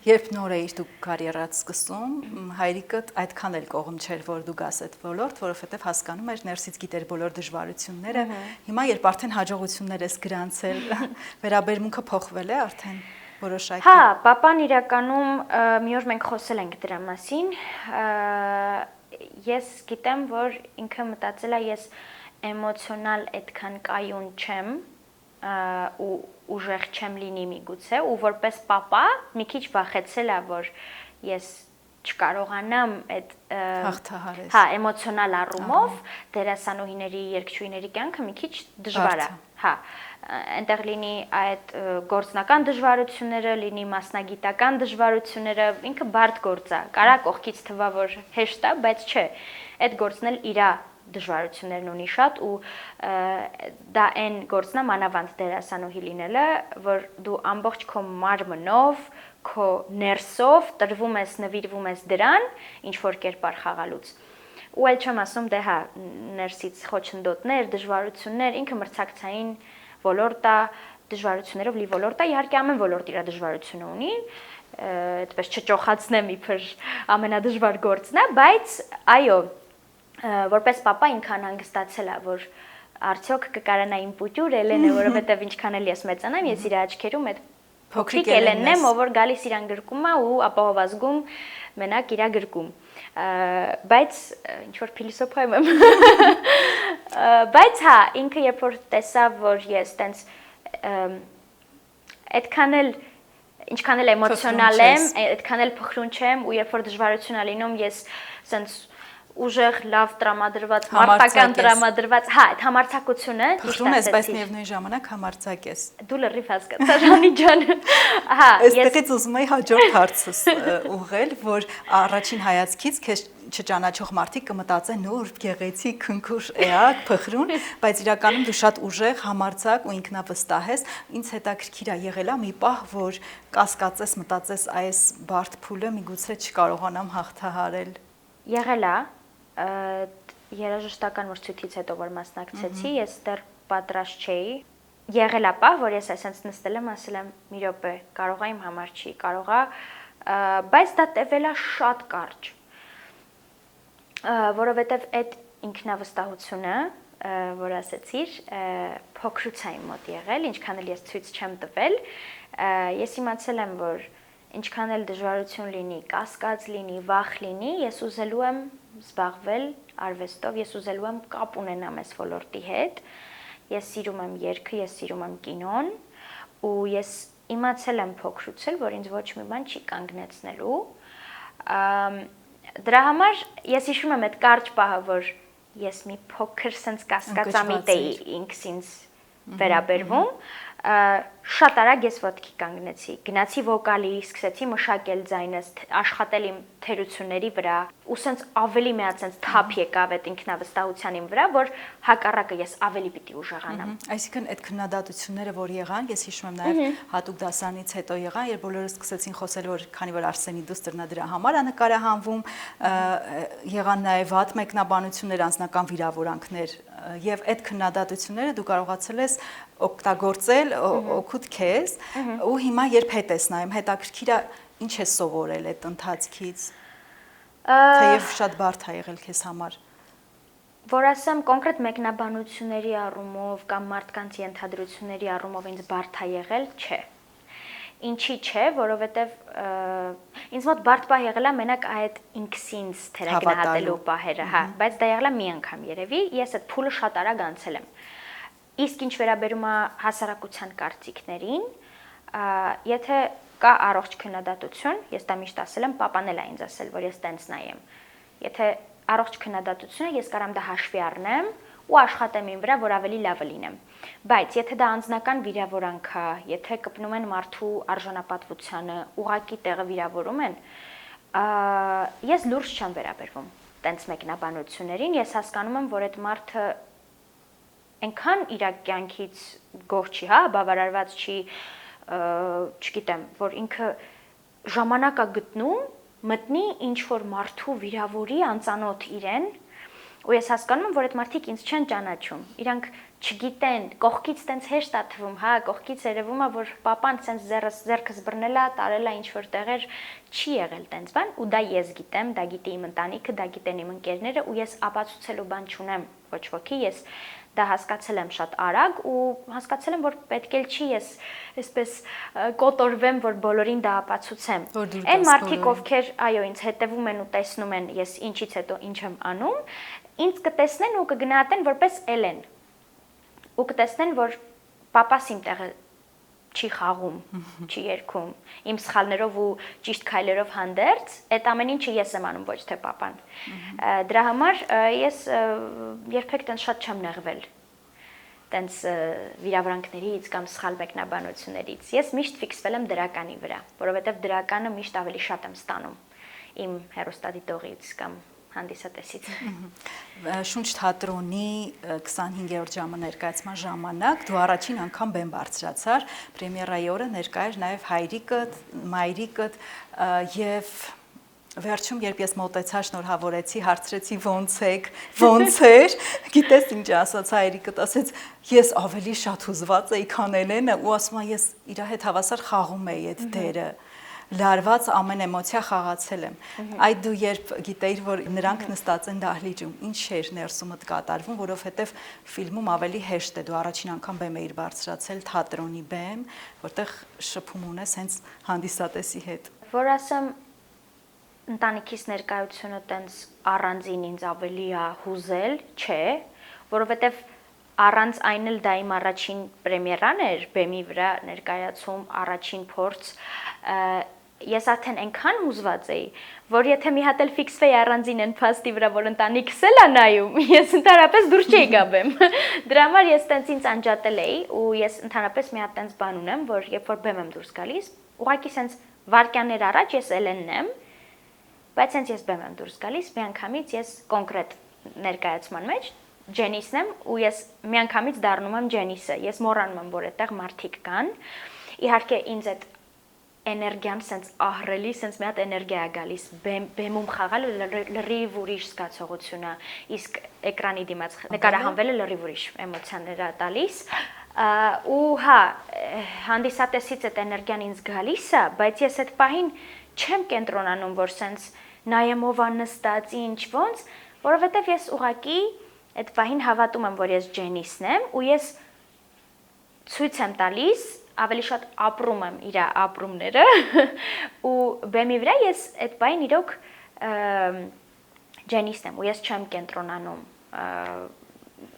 Երբ նոր էիր դու կարիերատ սկսում, հայրիկդ այդքան էլ կողմ չէր, որ դու գաս այդ ոլորտ, որովհետև հասկանում էր ներսից գիտեր բոլոր դժվարությունները։ Հիմա երբ արդեն հաջողություններ ես գրանցել, վերաբերմունքը փոխվել է արդեն որոշակի։ Հա, պապան իրականում մի օր մենք խոսել ենք դրա մասին, ես գիտեմ, որ ինքը մտածել է ես էմոցիոնալ այդքան կայուն չեմ ու ուժեղ չեմ լինի միգուցե ու որպես պապա մի քիչ վախեցել է որ ես չկարողանամ այդ հաղթահարել։ Հա, էմոցիոնալ առումով դերասանուհիների, երգչուհիների կյանքը մի քիչ դժվար է։ Հա, այնտեղ լինի այդ գործնական դժվարությունները, լինի մասնագիտական դժվարությունները, ինքը բարդ գործ է։ Կարա կողքից թվա որ հեշտ է, բայց չէ։ Այդ գործն էլ իրա դժվարություններն ունի շատ ու դա այն գործն է մանավանդ դերասանուհի լինելը, որ դու ամբողջ քո մարմնով, քո ներսով տրվում ես, նվիրվում ես դրան, ինչ որ կերպար խաղալուց։ Ու այլ չեմ ասում, դե հա, ներսից խոչընդոտներ, դժվարություններ, ինքը մրցակցային ոլորտ է, դժվարություններով լի ոլորտ է, իհարկե ամեն ոլորտ իր դժվարությունը ունի, այդպես չճոխացնեմ իբր ամենադժվար գործն է, բայց այո, որպես պապա ինքան հանգստացել է, որ արդյոք կկարանա իմ պուտյուր Էլենը, որովհետև ինչքան էլ ես մեծանամ, ես իր աչքերում այդ փոքրիկ Էլենն եմ, ով որ գալիս իրան գրկում է ու ապահով ազգում մենակ իրա գրկում։ Բայց ինչ որ փիլիսոփայում եմ։ Բայց հա, ինքը երբ որ տեսավ, որ ես տենց այդքան էլ ինչքան էլ էմոցիոնալ եմ, այդքան էլ փխրուն չեմ ու երբ որ դժվարություն է լինում, ես սենց ուժեղ, լավ տրամադրված, մարտական տրամադրված, հա, այդ համարձակությունը փխրուն ես, բայց միևնույն ժամանակ համարձակ ես։ Դու լրիվ հասկացա, Ռանի ջան։ Հա, այստեղից ուզում եի հաջորդ հարցս ուղղել, որ առաջին հայացքից քեզ չճանաչող մարդիկ կմտածեն նոր գեղեցիկ, քնքուշ էակ, փխրուն, բայց իրականում դու շատ ուժեղ, համարձակ ու ինքնավստահ ես։ Ինձ հետաքրքիր է եղել է մի պահ, որ կասկածես, մտածես այս բարդ փուլը միգուցե չկարողանամ հաղթահարել։ Եղել է երաժշտական մրցույթից հետո որ մասնակցեցի, ես դեռ պատրաստ չէի։ Եղել է պահ, որ ես այսպես նստել եմ, ասել եմ՝ մի րոպե, կարող է իմ համար չի, կարող է, բայց դա տևել է շատ կարճ։ Որովհետև այդ ինքնավստահությունը, որ ասեցիր, փոքրության մոտ եղել, ինչքան էլ ես ցույց չեմ տվել, ես իմացել եմ, որ ինչքան էլ դժվարություն լինի, կասկած լինի, վախ լինի, ես ուզելու եմ զբաղվել արվեստով, ես ուզելու եմ կապ ունենամ այս ոլորտի հետ, ես սիրում եմ երգը, ես սիրում եմ կինոն ու ես իմացել եմ փոքրուց, որ ինձ ոչ մի բան չի կանգնեցնելու։ Դրա համար ես հիշում եմ այդ կարճ պահը, որ ես մի փոքր սենց կասկածամիտ էի ինքս ինձ վերաբերվում, շատ արագ ես ոտքի կանգնեցի, գնացի վոկալի, սկսեցի մշակել ձայնս, աշխատել իմ թերությունների վրա ու սենց ավելի մեծ սենց թափ եկավ այդ ինքնավստահության իմ վրա, որ հակառակը ես ավելի պիտի ուժեղանամ։ Այսինքն այդ քննադատությունները, որ եղան, ես հիշում եմ նաև հատուկ դասանից հետո եղան, երբ բոլորը սկսեցին խոսել, որ քանի որ Արսենի դուստրն է դրա համար է նկարահանվում, եղան նաև վատ մեկնաբանություններ, անձնական վիրավորանքներ եւ այդ քննադատությունները դու կարողացել ես օգտագործել օգուտ քեզ ու հիմա երբ հետ ես նայում հետաքրքիր է ինչ ես սովորել այդ ընթացքից թեև շատ բարդ է եղել քեզ համար որ ասեմ կոնկրետ մեկնաբանությունների առումով կամ մարդկանց ենթադրությունների առումով ինձ բարդ է եղել, չէ։ Ինչի չէ, որովհետև ինձ մոտ բարդ պահ եղել է մենակ այդ ինքս ինձ թերագնահատելու պահերը, հա, բայց դա եղել է մի անգամ երևի, ես այդ փուլը շատ արագ անցել եմ։ Իսկ ինչ վերաբերում է հասարակության կարծիքներին, եթե կա առողջ քննադատություն, ես դա միշտ ասել եմ, papan էլ է ինձ ասել, որ ես տենց նայեմ։ Եթե առողջ քննադատություն է, ես կարամ դա հաշվի առնեմ ու աշխատեմ իմ վրա, որ ավելի լավը լինեմ։ Բայց եթե դա անձնական վիրավորանք է, եթե կպնում են մարդու արժանապատվությանը, ուղակի տեղը վիրավորում են, ես լուրջ չեմ վերաբերվում տենց մեկնաբանություններին, ես հասկանում եմ, որ այդ մարդը այնքան իր կյանքից գոհ չի, հա, բավարարված չի, չգիտեմ, որ ինքը ժամանակ է գտնում մտնի ինչ որ մարդու վիրավորի անծանոթ իրեն, ու ես հասկանում եմ, որ այդ մարդիկ ինձ չեն ճանաչում, իրանք չգիտեն, կողքից տենց հեշտ է թվում, հա, կողքից երևում է, որ papan տենց ձեռքս բռնել է, տարել է ինչ որ տեղեր, չի եղել տենց բան, ու դա ես գիտեմ, դա գիտի իմ ընտանիքը, դա գիտեն իմ ընկերները, ու ես ապացուցելու բան չունեմ ոչ ոքի, ես դա հասկացել եմ շատ արագ ու հասկացել եմ, որ պետք էլ չի ես այսպես կոտորվեմ, որ բոլորին դա ապացուցեմ։ Այն մարդիկ, ովքեր, այո, ինձ հետևում են ու տեսնում են, ես ինչից հետո ինչ եմ անում, ինձ կտեսնեն ու կգնահատեն որպես Էլեն։ Ու կտեսնեն, որ papas իմ տեղը չի խաղում, չի երգում, իմ սխալներով ու ճիշտ քայլերով հանդերձ, այդ ամեն ինչը ես եմ անում, ոչ թե papan։ Դրա համար ես երբեք տենց շատ չեմ նեղվել տենց վիրավորանքներից կամ սխալ մեկնաբանություններից։ Ես միշտ ֆիքսվել եմ դրականի վրա, որովհետև դրականը միշտ ավելի շատ եմ ստանում իմ հեռուստադիտողից կամ հանդիսատեսից։ Շունչ թատրոնի 25-րդ ժամը ներկայացման ժամանակ դու առաջին անգամ բեմ բարձրացար, պրեմիերայի օրը ներկա էր նաև հայրիկդ, մայրիկդ եւ վերջում երբ ես մոտեցա շնորհավորեցի, հարցրեցի ոնց էր, գիտես ինչ ասաց հայրիկդ, ասեց ես ավելի շատ հուզված էի, քան Էլենը ու ասում եմ ես իր հետ հավասար խաղում էի այդ դերը։ Լարված ամեն էմոցիա խաղացել եմ։ Այդ դու երբ գիտեիր, որ նրանք նստած են դահլիճում, ինչ էր ներսումդ կատարվում, որովհետև ֆիլմում ավելի հեշտ է, դու առաջին անգամ բեմ էիր բարձրացել թատրոնի բեմ, որտեղ շփում ունես հենց հանդիսատեսի հետ։ Որ ասեմ, ընտանիքիս ներկայությունը տենց առանձին ինձ ավելի է հուզել, չէ, որովհետև առանց այն էլ դա իմ առաջին պրեմիերան էր, բեմի վրա ներկայացում, առաջին փորձ, ես արդեն այնքան հուզված էի, որ եթե մի հատ էլ ֆիքսվեի առանձին այն փաստի վրա, որ ընտանիքս էլ է նայում, ես ընդհանրապես դուրս չէի գա բեմ։ Դրա համար ես տենց ինձ անջատել էի ու ես ընդհանրապես մի հատ տենց բան ունեմ, որ երբ որ բեմ եմ դուրս գալիս, ուղղակի սենց վարքյաններ առաջ ես Էլենն եմ, բայց հենց ես բեմ եմ դուրս գալիս, միանգամից ես կոնկրետ ներկայացման մեջ Ջենիսն եմ ու ես միանգամից դառնում եմ Ջենիսը։ Ես մոռանում եմ, որ այդտեղ մարդիկ կան։ Իհարկե ինձ այդ էներգիան սենց ահռելի, սենց մի հատ էներգիա է գալիս բեմում խաղալը լրիվ ուրիշ զգացողություն է, իսկ էկրանի դիմաց նկարահանվելը լրիվ ուրիշ էմոցիաներ է տալիս։ Ու հա, հանդիսատեսից այդ էներգիան ինձ գալիս է, բայց ես այդ պահին չեմ կենտրոնանում, որ սենց նայեմ ով է նստած, ինչ ոնց, որովհետև ես ուղղակի այդ պահին հավատում եմ, որ ես Ջենիսն եմ ու ես ցույց եմ տալիս, ավելի շատ ապրում եմ իր ապրումները ու բեմի վրա ես այդ պահին իրոք Ջենիսն եմ ու ես չեմ կենտրոնանում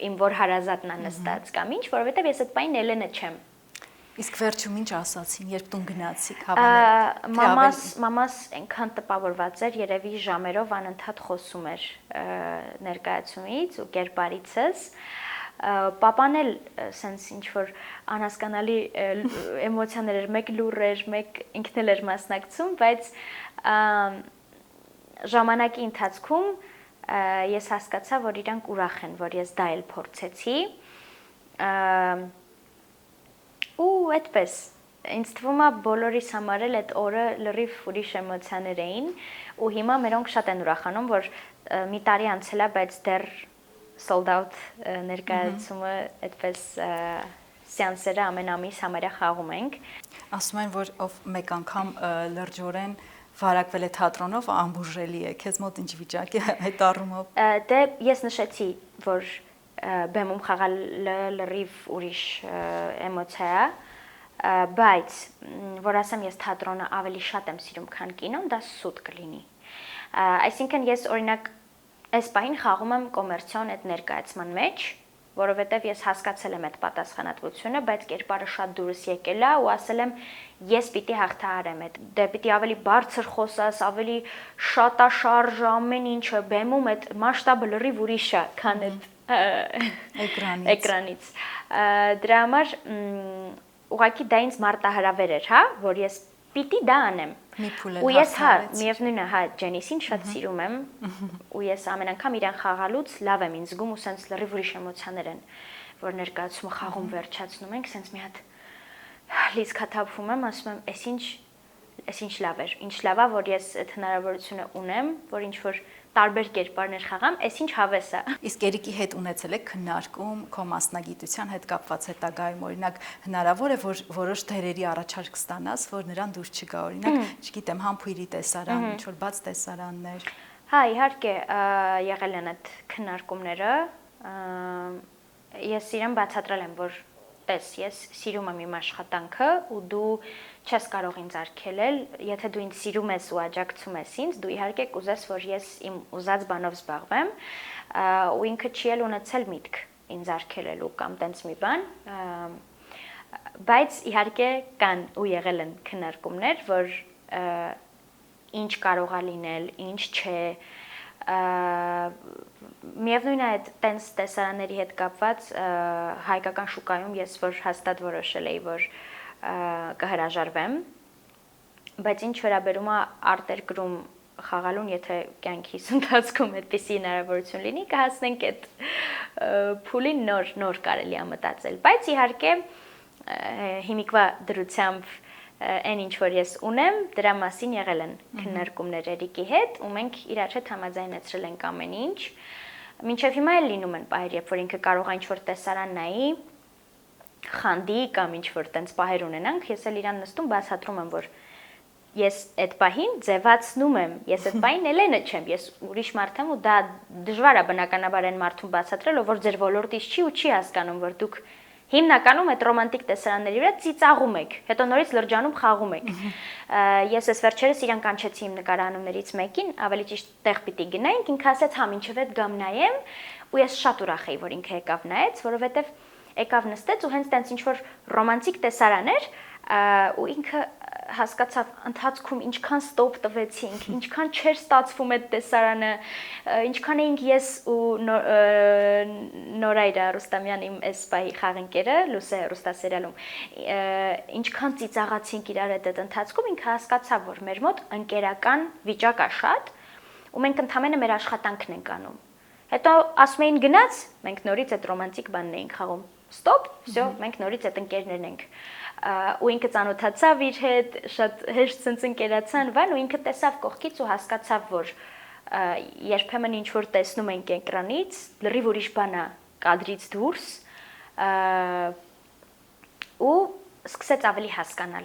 իմ որ հարազատն է նստած կամ ինչ, որովհետև ես այդ պահին Էլենը չեմ։ Իսկ վերջում ինչ ասացին, երբ տուն գնացիք, մամաս այնքան տպավորված էր, երևի ժամերով անընդհատ խոսում էր ներկայացումից ու կերպարիցս, papan էլ սենց ինչ որ անհասկանալի էմոցիաներ էր, մեկ լուռ էր, մեկ ինքն էլ էր մասնակցում, բայց ժամանակի ընթացքում ես հասկացա, որ իրանք ուրախ են, որ ես դա էլ փորձեցի, ու այդպես ինձ թվում է բոլորիս համար էլ այդ օրը լրիվ ուրիշ էմոցիաներ էին ու հիմա մերոնք շատ են ուրախանում, որ մի տարի անցել է, բայց դեռ sold out ներկայացումը այդպես սեանսերը ամեն ամիս համարյա խաղում ենք։ Ասում են, որ ով մեկ անգամ լրջորեն վարակվել է թատրոնով, անբուժելի է։ Քեզ մոտ ինչ վիճակ է այդ առումով։ Դե ես նշեցի, որ բեմում խաղալը լրիվ ուրիշ էմոցիա է, բայց որ ասեմ ես թատրոնը ավելի շատ եմ սիրում, քան կինոն, դա սուտ կլինի։ Այսինքն ես օրինակ այս պահին խաղում եմ կոմերցիոն այդ ներկայացման մեջ, որովհետև ես հասկացել եմ այդ պատասխանատվությունը, բայց կերպարը շատ դուրս եկել է ու ասել եմ ես պիտի հաղթահարեմ այդ։ Դե պիտի ավելի բարձր խոսաս, ավելի շատաշարժ ամեն ինչը բեմում այդ մասշտաբը լրիվ ուրիշ է, քան այդ էկրանից։ Դրա համար ուղղակի դա ինձ մարտահրավեր էր, հա, որ ես պիտի դա անեմ։ Ու ես միևնույն է, Ջենիսին շատ սիրում եմ ու ես ամեն անգամ իրան խաղալուց լավ եմ ինձ զգում ու սենց լրիվ ուրիշ էմոցիաներ են, որ ներկայացումը խաղում վերջացնում ենք, սենց մի հատ լիցքաթափվում եմ, ասում եմ, էս ինչ լավ էր, ինչ լավ է, որ ես այդ հնարավորությունը ունեմ, որ ինչ որ տարբեր կերպարներ խաղամ, էս ինչ հավես է։ Իսկ Երիկի հետ ունեցել եք քննարկում քո մասնագիտության հետ կապված հետագայում, օրինակ հնարավոր է որ որոշ դերերի առաջարկ ստանաս, որ նրան դուր չգա, օրինակ, չգիտեմ, համբույրի տեսարան, ինչ որ բաց տեսարաններ։ Հա, իհարկե, եղել են այդ քննարկումները։ Ես իրեն բացատրել եմ, որ տես, ես սիրում եմ իմ աշխատանքը ու դու չես կարող ինձ արգելել, եթե դու ինձ սիրում ես ու աջակցում ես ինձ, դու իհարկե կուզես, որ ես իմ ուզած բանով զբաղվեմ, ու ինքը չի էլ ունեցել միտք ինձ արգելելու կամ տենց մի բան, բայց իհարկե կան ու եղել են քննարկումներ, որ ինչ կարող է լինել, ինչ չէ, միևնույն է այդ տենց տեսարանների հետ կապված հայկական շուկայում ես որ հաստատ որոշել էի, որ կհրաժարվեմ, բայց ինչ վերաբերում է արտերկրում խաղալուն, եթե կյանքիս ընթացքում այդպիսի հնարավորություն լինի, կհասնենք այդ փուլին նոր կարելի է մտածել, բայց իհարկե հիմիկվա դրությամբ այն ինչ որ ես ունեմ, դրա մասին եղել են քննարկումներ Երիկի հետ, ու մենք իրար հետ համաձայնեցրել ենք ամեն ինչ։ Մինչև հիմա էլ լինում են պահեր, երբ որ ինքը կարող է ինչ-որ տեսարան նայի, խանդի կամ ինչ-որ տենց պահեր ունենանք, ես էլ իրան նստում բացատրում եմ, որ ես այդ պահին ձևացնում եմ, ես այդ պահին Էլենը չեմ, ես ուրիշ մարդ եմ ու դա դժվար է բնականաբար այն մարդուն բացատրել, որ ձեր ոլորտից չի ու չի հասկանում, որ դուք հիմնականում այդ ռոմանտիկ տեսարանների վրա ծիծաղում եք, հետո նորից լրջանում խաղում եք։ Ես այս վերջերս իրան կանչեցի իմ նկարանումներից մեկին, ավելի ճիշտ տեղ պիտի գնայինք, ինքը ասեց, հա, մինչև այդ գամ նայեմ, ու ես շատ ուրախ էի, որ ինքը եկավ նայեց, որովհետև եկավ նստեց ու հենց տենց ինչ որ ռոմանտիկ տեսարան էր, ու ինքը հասկացավ ընթացքում ինչքան ստոպ տվեցինք, ինչքան չէր ստացվում այդ տեսարանը, ինչքան էինք ես ու Նորայրա Ռուստամյան իմ այս պահի խաղընկերը Լուսե հեռուստասերիալում, ինչքան ծիծաղացինք իրար հետ այդ ընթացքում, ինքը հասկացավ, որ մեր մոտ ընկերական վիճակ է շատ, ու մենք ընդհանրապես մեր աշխատանքն ենք անում։ Հետո ասում էին գնաց, մենք նորից այդ ռոմանտիկ բանն էինք խաղում։ Ստոպ, всё, մենք նորից այդ ընկերներն ենք։ Ու ինքը ծանոթացավ իր հետ, շատ հեշտ ցնց ընկերացան, վան ու ինքը տեսավ կողքից ու հասկացավ, որ երբեմն ինչ որ տեսնում ենք էկրանից, լրիվ ուրիշ բան է կադրից դուրս, ու սկսեց ավելի հասկանալ։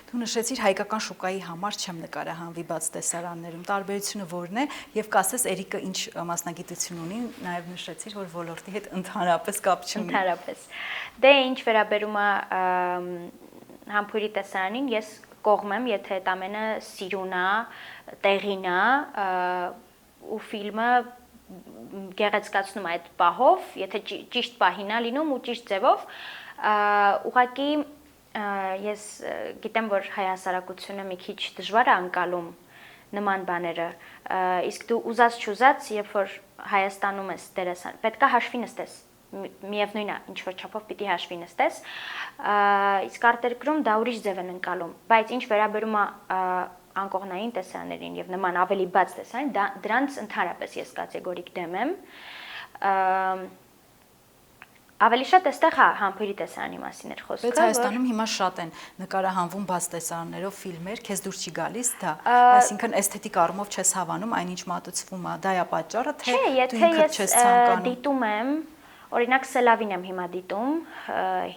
Դու նշեցիր հայկական շուկայի համար չեմ նկարահանվի բաց տեսարաններում, տարբերությունը որն է, եւ կասես Երիկը ինչ մասնագիտություն ունի, նաեւ նշեցիր, որ ոլորտի հետ ընդհանրապես կապ չունի։ Ընդհանրապես։ Դե ինչ վերաբերում է համբույրի տեսարանին, ես կողմ եմ, եթե այդ ամենը սիրուն է, տեղին է, ու ֆիլմը գեղեցկացնում է այդ պահով, եթե ճիշտ պահին է լինում ու ճիշտ ձևով, ուղղակի ես գիտեմ, որ հայ հասարակությունը մի քիչ դժվար է անցալում նման բաները, իսկ դու ուզած չուզած, երբ որ Հայաստանում ես դերասան, պետք է հաշվի նստես, միևնույն է, ինչ որ չափով պիտի հաշվի նստես, իսկ արտերկրում դա ուրիշ ձև են անցալում, բայց ինչ վերաբերում է անկողնային տեսարաններին եւ նման ավելի բաց տեսարանին, դրանց ընդհանրապես ես կատեգորիկ դեմ եմ, ավելի շատ այստեղ համբույրի տեսարանի մասին էր խոսքը, բայց Հայաստանում հիմա շատ են նկարահանվում բաց տեսարաններով ֆիլմեր, քեզ դուր չի գալիս դա, այսինքն էսթետիկ առումով չես հավանում, այնինչ մատուցվում է, դա է պատճառը, թե դու ինքդ չես ցանկանում։ Չէ, եթե ես դիտում եմ Օրինակ Սելավին եմ հիմա դիտում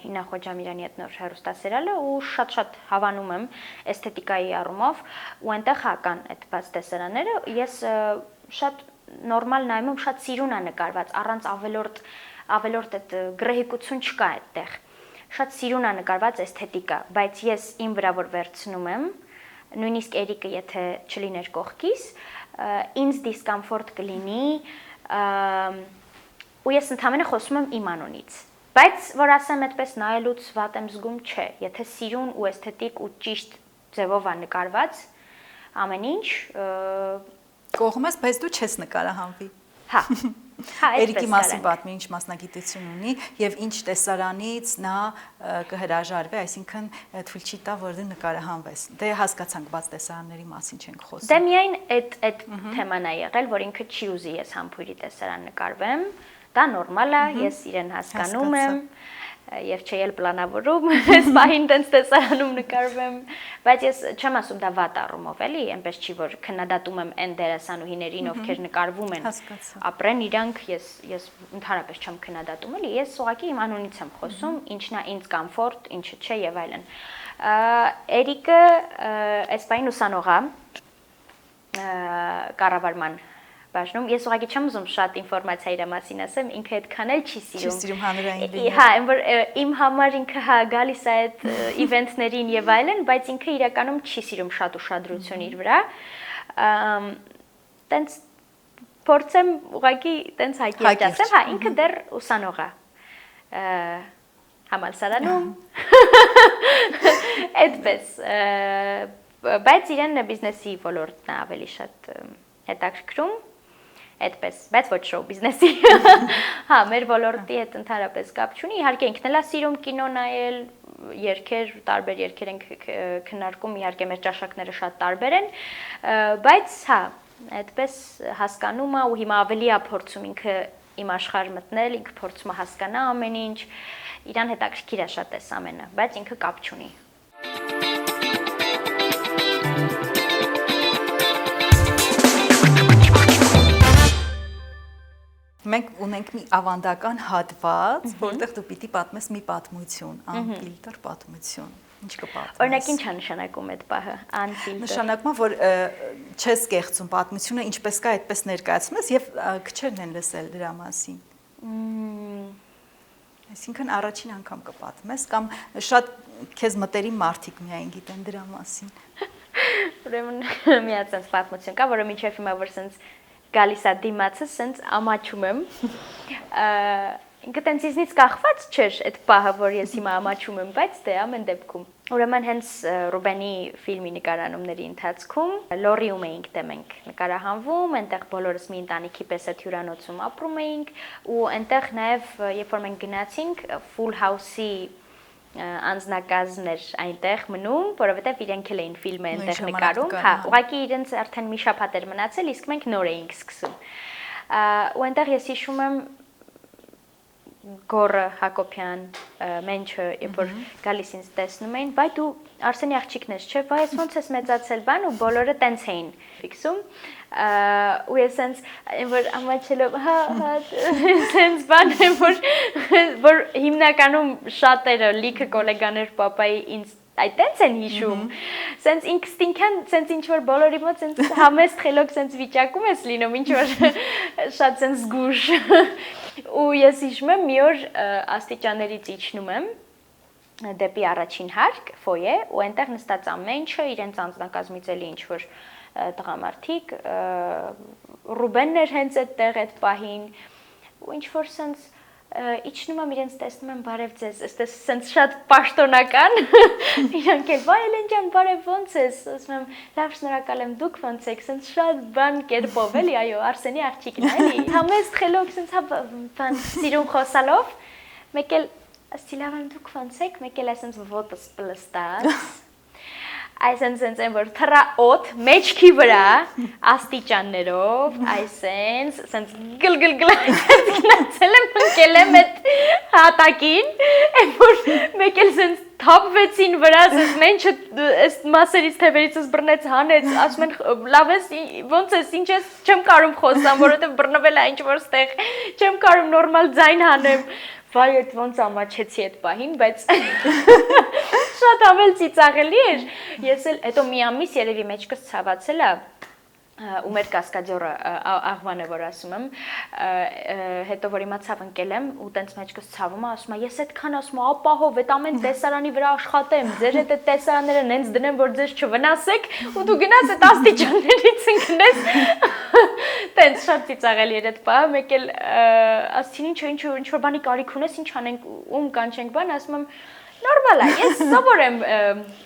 Հինա Խոջամիրյանի հետ նոր հեռուստասերիալը ու շատ հավանում եմ էսթետիկայի առումով ու այնտեղ կան այդ բաց տեսարանները ես շատ նորմալ նայում եմ շատ սիրուն է նկարված առանց ավելորդ այդ գրեհիկություն չկա այդտեղ շատ սիրուն է նկարված էսթետիկա բայց ես իմ վրա որ վերցնում եմ նույնիսկ Էրիկը եթե չլիներ կողքիս ինձ դիսկոմֆորտ կլինի ու ես ընդհանրապես խոսում եմ իմ անունից բայց որ ասեմ այդպես նայելուց վատ եմ զգում չէ եթե սիրուն ու էսթետիկ ու ճիշտ ձևով է նկարված ամեն ինչ կողմ ես բայց դու չես նկարահանվի հա Էրիկի մասին պատմի ինչ մասնագիտություն ունի եւ ինչ տեսարանից նա կհրաժարվի, այսինքն թույլ չի տա որ դու նկարահանվես։ Դե հասկացանք, բաց տեսարանների մասին չենք խոսում։ Դե միայն այդ թեման է եղել, որ ինքը չի ուզի ես համբույրի տեսարան նկարվեմ, դա նորմալ է, ես իրեն հասկանում եմ եւ չէ էլ պլանավորում այս բային տենց տեսարանում նկարվեմ, բայց ես չեմ ասում դա վատ առումով էլի, այնպես չի որ քննադատում եմ այն դերասանուհիներին, ովքեր նկարվում են, ապրեն իրանք, ես ընդհանրապես չեմ քննադատում էլի, ես ուղղակի իմ անունից եմ խոսում, ինչն է ինձ կոմֆորտ, ինչը չէ եւ այլն։ Էրիկը այս բային ուսանող է կառավարման բաժնում ես ուղղակի չեմ ուզում շատ ինֆորմացիա իր մասին ասեմ ինքը այդքան էլ չի սիրում։ Չի սիրում հանրային լինել։ Հա, որ իմ համար ինքը հա գալիս է այդ իվենթներին եւ այլն, բայց ինքը իրականում չի սիրում շատ ուշադրություն իր վրա։ Տենց փորձեմ ուղղակի տենց հայկերտ ասեմ, հա, ինքը դեռ ուսանող է։ Համալսարանում։ Այդպես բայց իրեն բիզնեսի ոլորտն է ավելի շատ հետաքրքրում այդպես, բայց ոչ շոու բիզնեսի։ Հա, մեր ոլորտի հետ ընդհանրապես կապ չունի, իհարկե ինքն էլ է սիրում կինո նայել, երգեր, տարբեր երգեր ենք քննարկում, իհարկե մեր ճաշակները շատ տարբեր են, բայց հա, այդպես հասկանում է ու հիմա ավելի է փորձում ինքը իմ աշխարհ մտնել, ինքը փորձում է հասկանա ամեն ինչ, իրան հետաքրքիր է շատ էս ամենը, բայց ինքը կապ չունի։ Մենք ունենք մի ավանդական հատված, որտեղ դու պիտի պատմես մի պատմություն, անֆիլտր պատմություն։ Ինչ կպատմես։ Օրինակ ինչ է նշանակում այդ պահը, անֆիլտր։ Նշանակում է, որ չես կեղծում պատմությունը, ինչպես կա, այդպես ներկայացնում ես եւ քչերն են լսել դրա մասին։ Այսինքն առաջին անգամ կպատմես կամ շատ քեզ մտերիմ մարդիկ միայն գիտեն դրա մասին։ Ուրեմն մի հատ sense պատմություն կա, որը մինչև հիմա որ sense գալիս է դիմացը, sense ամաչում եմ։ Ինքը տենց իզնից կախված չէր այդ պահը, որ ես հիմա ամաչում եմ, բայց դե ամեն դեպքում։ Ուրեմն հենց Ռուբենի ֆիլմի նկարանումների ընթացքում Լորիում էինք դե մենք նկարահանվում, այնտեղ բոլորս մի ընտանիքի պես այդ հյուրանոցում ապրում էինք ու այնտեղ նաև երբ որ մենք գնացինք Full House-ի անձնակազմներ այնտեղ մնում, որովհետև իրենք էլ էին ֆիլմը այնտեղ նկարում, հա, ուղղակի իրենց արդեն մի շաբաթ էր մնացել, իսկ մենք նոր էինք սկսում։ Ու այնտեղ ես հիշում եմ Գորը Հակոբյան մենչը երբ որ գալիս ինձ տեսնում էին, բայ դու Արսենի աղջիկն ես, չէ՞, բայ ես ոնց ես մեծացել բան ու բոլորը տենց էին ֆիքսում։ Ու ես sense որ ամաչելով հա sense բան որ հիմնականում շատերը լիքը գոլեգաներ papai ինձ այտենց են հիշում sense ինքստինքան sense ինչ որ բոլորի մոտ sense համեստ խելոք sense վիճակում ես լինում ինչ որ շատ sense զգուշ ու ես հիշում եմ մի օր աստիճաններից իջնում եմ դեպի առաջին հարկ ֆոյե ու այնտեղ նստած ամեն ինչը իրենց անձնակազմից էլի ինչ որ տղամարդիկ Ռուբենն էր հենց այդտեղ այդ պահին ու ինչ որ sense իջնում եմ իրենց տեսնում եմ բարև ձեզ այստեղ sense շատ պաշտոնական իրանք էլ վայ Էլեն ջան բարև ոնց ես ասում եմ լավ շնորհակալ եմ դուք ոնց եք sense շատ բան կերպով էլի այո Արսենի աղջիկն էլի համեստ խելոք sense բան սիրուն խոսալով մեկ էլ ասի լավ եմ դուք ոնց եք մեկ էլ ասեմ ոտս պլստած այսենց են որ թռա օդ մեջքի վրա աստիճաններով, այսենց գլգլգլ գնացել եմ ընկել եմ այդ հատակին, այն որ մեկ էլ սենց թափվեցին վրա, ասես մենչը այս մասերից թևերիցս բռնեց հանեց, ասում են լավ ես ոնց ես ինչ ես չեմ կարում խոսամ, որովհետև բռնվել է ինչ որ ստեղ, չեմ կարում նորմալ ձայն հանեմ, վայ այդ ոնց ամաչեցի այդ պահին, բայց շատ ավել ծիծաղելի էր, ես էլ հետո մի ամիս երևի մեջքս ցավացել է ու մեր կասկադյորը աղվանը որ ասում եմ հետո որ իմացավ ընկել եմ ու տենց մեջքս ցավում է ասում է ես այդքան ասում ապահով այդ ամեն տեսարանի վրա աշխատեմ ձեր այդ տեսարանները նենց դնեմ որ ձեզ չվնասեք ու դու գնաս այդ աստիճաններից ընկնես տենց շատ ծիծաղելի էր այդ բանը մեկ էլ ասին ինչ որ բանի կարիք ունես ինչ անենք ում կանչենք բան ասում եմ Նորմալ է, ես սովոր եմ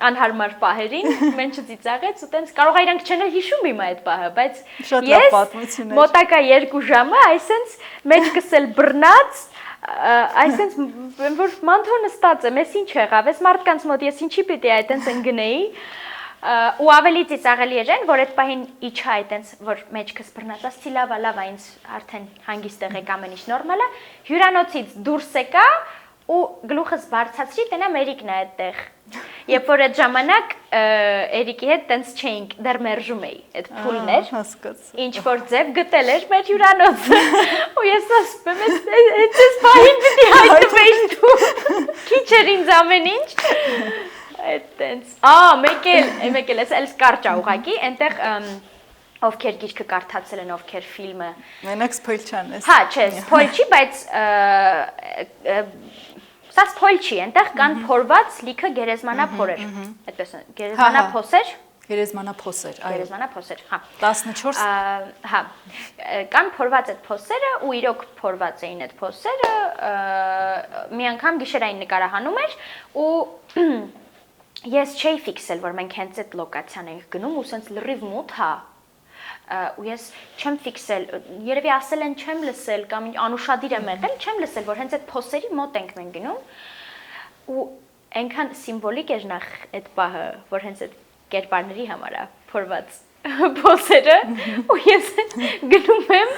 անհարմար պահերին, մեն չծիծաղեց ու տենց կարող է իրանք չեն հիշում իմ այդ պահը, բայց ես մոտակա 2 ժամը, այսենց մեջքս էլ բռնած, այսենց որ մանթո նստած եմ, ես ինչ եղավ, ես մարդկանց մոտ ես ինչի պիտի այդենց ընկնեի, ու ավելի ծիծաղելի էր այն, որ այդ պահին իջա այդենց, որ մեջքս բռնած, ասցի լավ, ինձ արդեն հանգիստ եղեք ամեն ինչ նորմալ է, հյուրանոցից դուրս եկա ու գլուխս բարձացրի, տենա Մերիկն է այդտեղ։ Երբ որ այդ ժամանակ Էրիկի հետ տենց չէինք, դեռ մերժում էի, այդ փուլն էր։ Ինչ որ ձև գտել էր մեր հյուրանոցը։ Ու ես ասում եմ, այս պահին պիտի հայտնվեի դու։ Քիչ էր ինձ ամեն ինչ։ Այդ տենց։ Մեկ էլ էս կարճ է ուղղակի, այնտեղ ովքեր գիրքը կարդացել են, ովքեր ֆիլմը։ Մենակ սփոյլ չանես։ Հա, չէ, սփոյլ չի, բայց սա սփոյլ չի, այնտեղ կան փորված լիքը գերեզմանափորեր։ Այդպես է, գերեզմանափոսեր։ Գերեզմանափոսեր, այո։ Գերեզմանափոսեր, հա։ 14 հա։ Կան փորված այդ փոսերը ու իրոք փորված էին այդ փոսերը, մի անգամ գիշերային նկարահանում էր ու ես չէի ֆիքսել, որ մենք հենց այդ լոկացիան ենք գնում ու սենց լրիվ մութ, հա։ Ու ես չեմ ֆիքսել, երևի ասել են չեմ լսել կամ անուշադիր եմ եղել, չեմ լսել, որ հենց այդ փոսերի մոտ ենք մենք գնում ու այնքան սիմվոլիկ էր նախ այդ պահը, որ հենց այդ կերպարների համար է փորված փոսերը ու ես գնում եմ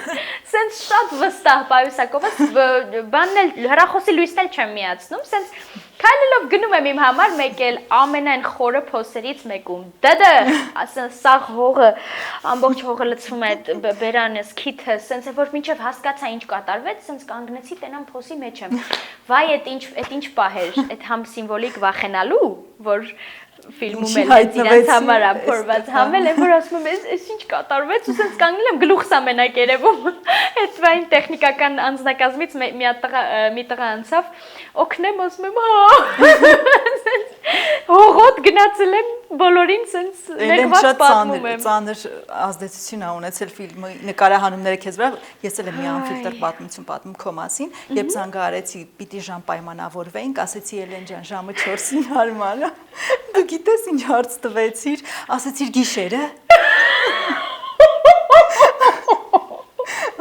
սենց շատ վստահ պայուսակով բանն էլ հեռախոսի լույսն էլ չեմ միացնում սենց քայլելով գնում եմ իմ համար մեկ էլ ամենայն խորը փոսերից մեկում դդը ասեն սա հողը ամբողջ հողը լցվում է բերանս քիթը սենց է որ մինչև հասկացա ինչ կատարվեց սենց կանգնեցի տենամ փոսի մեջ եմ վայ այդ ինչ պահ էր այդ համ սիմվոլիկ վախենալու որ ֆիլմում էլ իրենց համար է փորված համել եմ որ ասում եմ այս ինչ կատարվեց ու սենց կանգնել եմ գլուխս ամենակ երևում այդ վային տեխնիկական անձնակազմից մի տղա անցավ օգնեմ ասում եմ հա հողոտ գնացել եմ բոլորին սենց մեկված պատմում եմ ծանր ազդեցություն ա ունեցել ֆիլմի նկարահանումները քեզ վրա ես էլ եմ մի անֆիլտր պատմություն պատմում քո մասին երբ զանգահարեցի պիտի ժամ պայմանավորվեինք ասեցի Էլեն ջան ժամը 4-ին հարմար է դու գիտես ինչ հարց տվեցիր ասեցիր գիշերը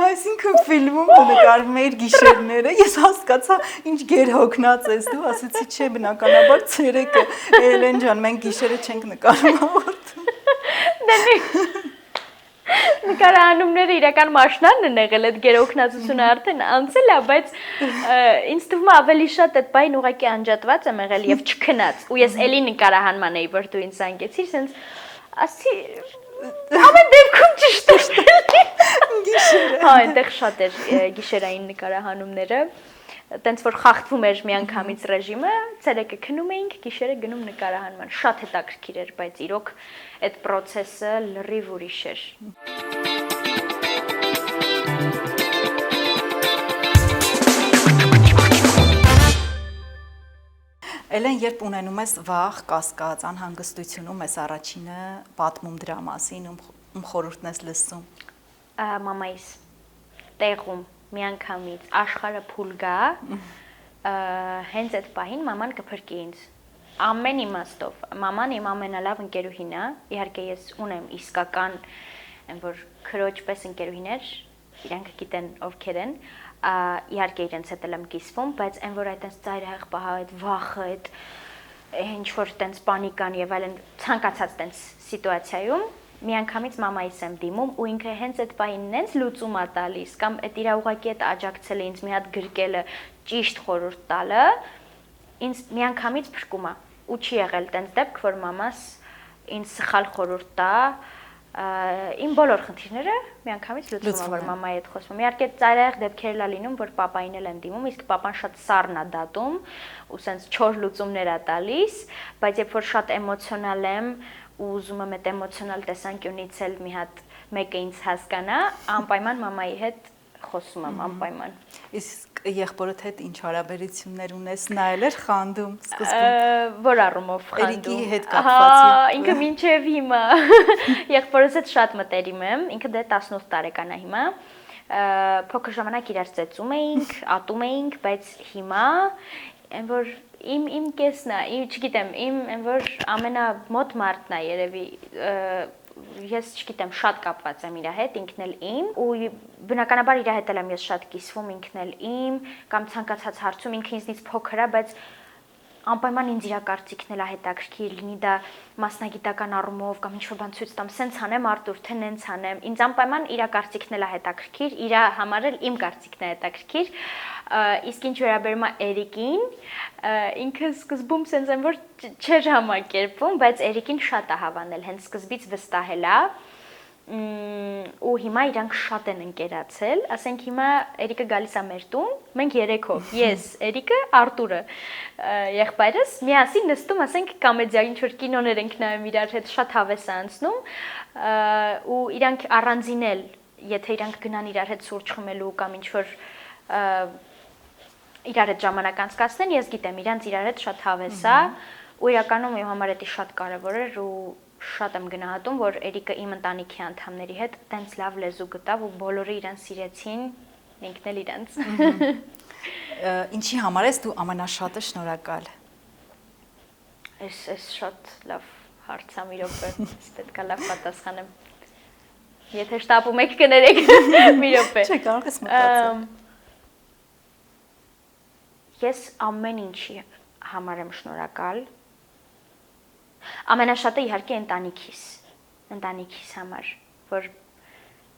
այսինքն ֆիլմում նկարվում էիր գիշերները ես հասկացա ինչ գերհոգնած ես դու ասեցի չէ բնականաբար ցերեկը Էլեն ջան մենք գիշերը չենք նկարում հաղորդում նկարահանումները իրական մաշնանն են եղել այդ գերօգնածությունը արդեն անցել է բայց ինձ թվում է ավելի շատ այդ բային ուղղակի անջատված եմ եղել եւ չքնած ու ես էլի նկարահանման էի որ դու ինձ զանգեցիր սենց ասի ամեն դեպքում ճիշտ է գիշերը հա այնտեղ շատ էր գիշերային նկարահանումները տենց որ խախտվում էր միանգամից ռեժիմը ցերեկը քնում էինք գիշերը գնում նկարահանման շատ հետաքրքիր էր բայց իրոք այդ process-ը լրիվ ուրիշ էր Էլեն, երբ ունենում ես վախ, կասկած, անհանգստությունում ես առաջինը պատմում դրա մասին, ում խորհուրդն ես լսում։ Մամայիս տեղում միանգամից աշխարհը փուլ գա, հենց այդ պահին մաման կփրկի ինձ։ Ամեն իմաստով։ Մաման իմ ամենալավ ընկերուհին է, իհարկե ես ունեմ իսկական, որ քրոջ պես ընկերուհիներ, իրանք գիտեն ովքեր են, իհարկե իրենց հետ եմ կիսվում, բայց այն որ այդպես ծայրահեղ պահա այդ վախը, ինչ որ տենց պանիկան եւ այլն ցանկացած տենց սիտուացիայում միանգամից մամայիս եմ դիմում ու ինքը հենց այդ պահին նենց լուծում է տալիս կամ այդ իր ուղակի այդ աջակցելը ինձ մի հատ գրկելը ճիշտ խորհուրդ տալը ինձ միանգամից փրկում է ու չի եղել տենց դեպք որ մամաս ինձ սխալ խորհուրդ տա իմ բոլոր խնդիրները միանգամից լուծվում որ մամայի հետ խոսում իհարկե ծայրահեղ դեպքեր լա լինում որ պապային էլ են դիմում իսկ պապան շատ սառն է դատում ու սենց չոր լուծումներ է տալիս բայց երբ որ շատ էմոցիոնալ եմ ու ուզում եմ այդ էմոցիոնալ տեսանկյունից էլ մի հատ մեկը ինձ հասկանա անպայման մամայի հետ խոսում եմ անպայման իսկ եղբորդ հետ ինչ հարաբերություններ ունես նա էլ էր խանդում սկզբում որ առումով խանդում Էրիկի հետ կապված ինքը մինչև հիմա եղբորս հետ շատ մտերիմ եմ ինքը դե 18 տարեկան է հիմա փոքր ժամանակ իրար ծեծում էինք ատում էինք բայց հիմա այն որ իմ կեսն է չգիտեմ այն որ ամենամոտ մարդն է երևի ես չգիտեմ շատ կապված եմ իր հետ ինքն էլ իմ ու բնականաբար իր հետ եմ ես շատ կիսվում ինքն էլ իմ կամ ցանկացած հարցում ինքը ինձնից փոքր է բայց անպայման ինձ իր կարծիքն էլ է հետաքրքիր լինի դա մասնագիտական առումով կամ ինչ-որ բան ցույց տամ սենց անեմ Արտուր թե նենց անեմ ինձ անպայման իր կարծիքն էլ է հետաքրքիր իր համար էլ իմ կարծիքն է հետաքրքիր իսկ ինչ վերաբերում է Էրիկին ինքը սկզբում սենց են որ չէր համակերպվում բայց Էրիկին շատ է հավանել հենց սկզբից վստահել է ու հիմա իրանք շատ են ընկերացել ասենք հիմա Էրիկը գալիս է մեր տուն մենք երեքով ես Էրիկը Արտուրը եղբայրս միասին նստում ասենք կոմեդիա ինչ որ կինոներ ենք նայում իրար հետ շատ հավես է անցնում ու իրանք առանձին էլ եթե իրանք գնան իրար հետ սուրճ խմելու կամ ինչ որ իրար հետ ժամանակ անցկացնեն ես գիտեմ իրանք իրար հետ շատ հավես է ու իրականում իմ համար դա շատ կարևոր էր ու շատ եմ գնահատում, որ Էրիկը իմ ընտանիքի անդամների հետ տենց լավ լեզու գտավ ու բոլորը իրեն սիրեցին, ինքն էլ իրենց։ Ինչի համար ես դու ամենաշատը շնորհակալ։ Այս շատ լավ հարց է մի րոպե, պետք է լավ պատասխանեմ։ Եթե շտապում եք կներեք մի րոպե։ Չէ, կարող ես մտածել։ Ես ամեն ինչի համար եմ շնորհակալ։ Ամենաշատը իհարկե ընտանիքիս համար,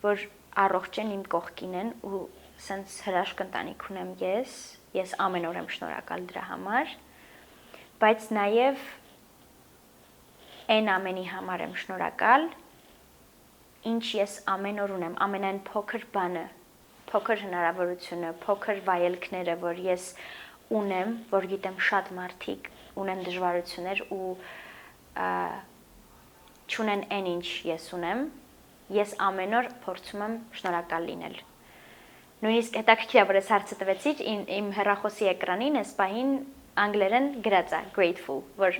որ առողջ են իմ կողքին են ու սենց հրաշք ընտանիք ունեմ ես ամեն օր եմ շնորհակալ դրա համար, բայց նաև այն ամենի համար եմ շնորհակալ, ինչ ես ամեն օր ունեմ, ամենայն փոքր բանը, փոքր հնարավորությունը, փոքր վայելքները, որ ես ունեմ, որ գիտեմ շատ մարդիկ ունեն դժվարություններ ու չունեն այն ինչ ես ունեմ, ես ամեն օր փորձում եմ շնորհակալ լինել։ Նույնիսկ հետաքրքիր է, որ ես հարցը տվեցիր իմ հեռախոսի էկրանին, այս պահին անգլերեն գրած է grateful, որ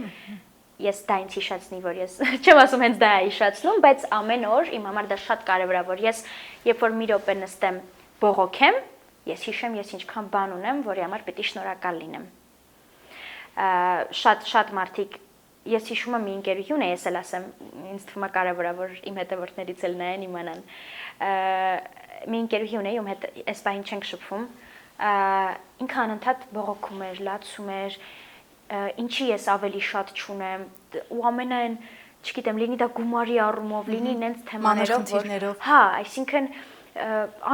ես դա ինձ հիշեցնի, որ ես չեմ ասում հենց դա է հիշեցնում, բայց ամեն օր իմ համար դա շատ կարևոր է, որ ես երբ որ մի րոպե նստեմ բողոքեմ, ես հիշեմ ես ինչքան բան ունեմ, որի համար պետք է շնորհակալ լինեմ։ Շատ մարդիկ Ես հիշում եմ մի ընկերուհի ունե, ես էլ ասեմ, ինձ թվում է կարևոր է, որ իմ հետևորդներից էլ նայեն իմանան։ Մի ընկերուհի ունե, ում հետ այս պահին չենք շփվում, ինքը անընդհատ բողոքում էր, լացում էր, ինչի ես ավելի շատ չունեմ, ու ամենայն, չգիտեմ, լինի դա գումարի առումով, լինի նենց թեմաներով, հա, այսինքն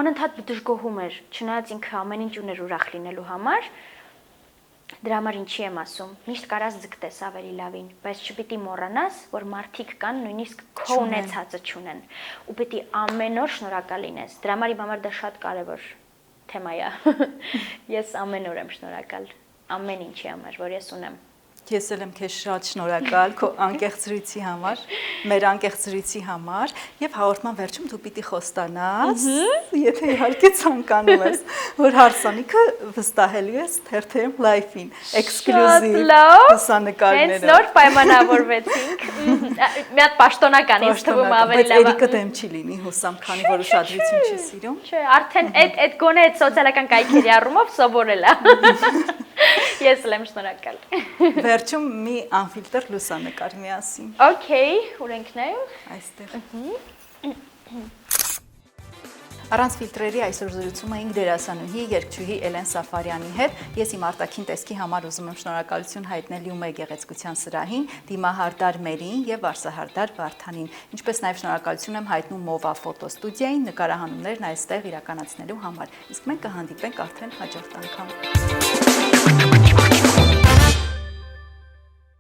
անընդհատ դժգոհում էր, չնայած ինքը ամեն ինչ ուներ ուրախ լինելու համար, Դրա համար ինչի եմ ասում, միշտ կարաս ձգտես ավելի լավին, բայց չպիտի մոռանաս, որ մարդիկ կան նույնիսկ քո ունեցածը չունեն, ու պիտի ամեն օր շնորհակալ լինես։ Դրա համար իմ համար դա շատ կարևոր թեմա է։ Ես ամեն օր եմ շնորհակալ ամեն ինչի համար, որ ես ունեմ։ Ես էլ եմ քեզ շատ շնորհակալ քո անկեղծրույցի համար, մեր անկեղծրույցի համար եւ հաղորդման վերջում դու պիտի խոստանաս, եթե իհարկե ցանկանում ես, որ հարսանիքը վստահելու ես Թերթեմ Life-ին, էքսկլյուզիվ լուսանկարները։ Հենց նոր պայմանավորվեցինք։ Մի հատ պաշտոնական ինձ թվում ավելի լավ է։ Էրիկը դեմ չի լինի, հուսամ, քանի որ ուշադրություն չի սիրում։ Չէ, արդեն այդ գոնե այդ սոցիալական կայքերի առումով սովորել է։ Ես էլ եմ շնորհակալ։ Վերջում մի անֆիլտր լուսանկար միասին։ Okay, ուր ենք նայում։ Այստեղ։ Առանց ֆիլտրերի այսօր զրուցում էինք դերասանուհի երգչուհի Էլեն Սաֆարյանի հետ։ Ես իմ արտաքին տեսքի համար ուզում եմ շնորհակալություն հայտնել ԼՈՒՄԵ գեղեցկության սրահին, Դիմահարդար Մերին եւ Վարսահարդար Վարդանին։ Ինչպես նաեւ շնորհակալություն եմ հայտնում Մովա ֆոտոստուդիային նկարահանումներն այստեղ իրականացնելու համար։ Իսկ մենք կհանդիպենք արդեն հաջորդ անգամ։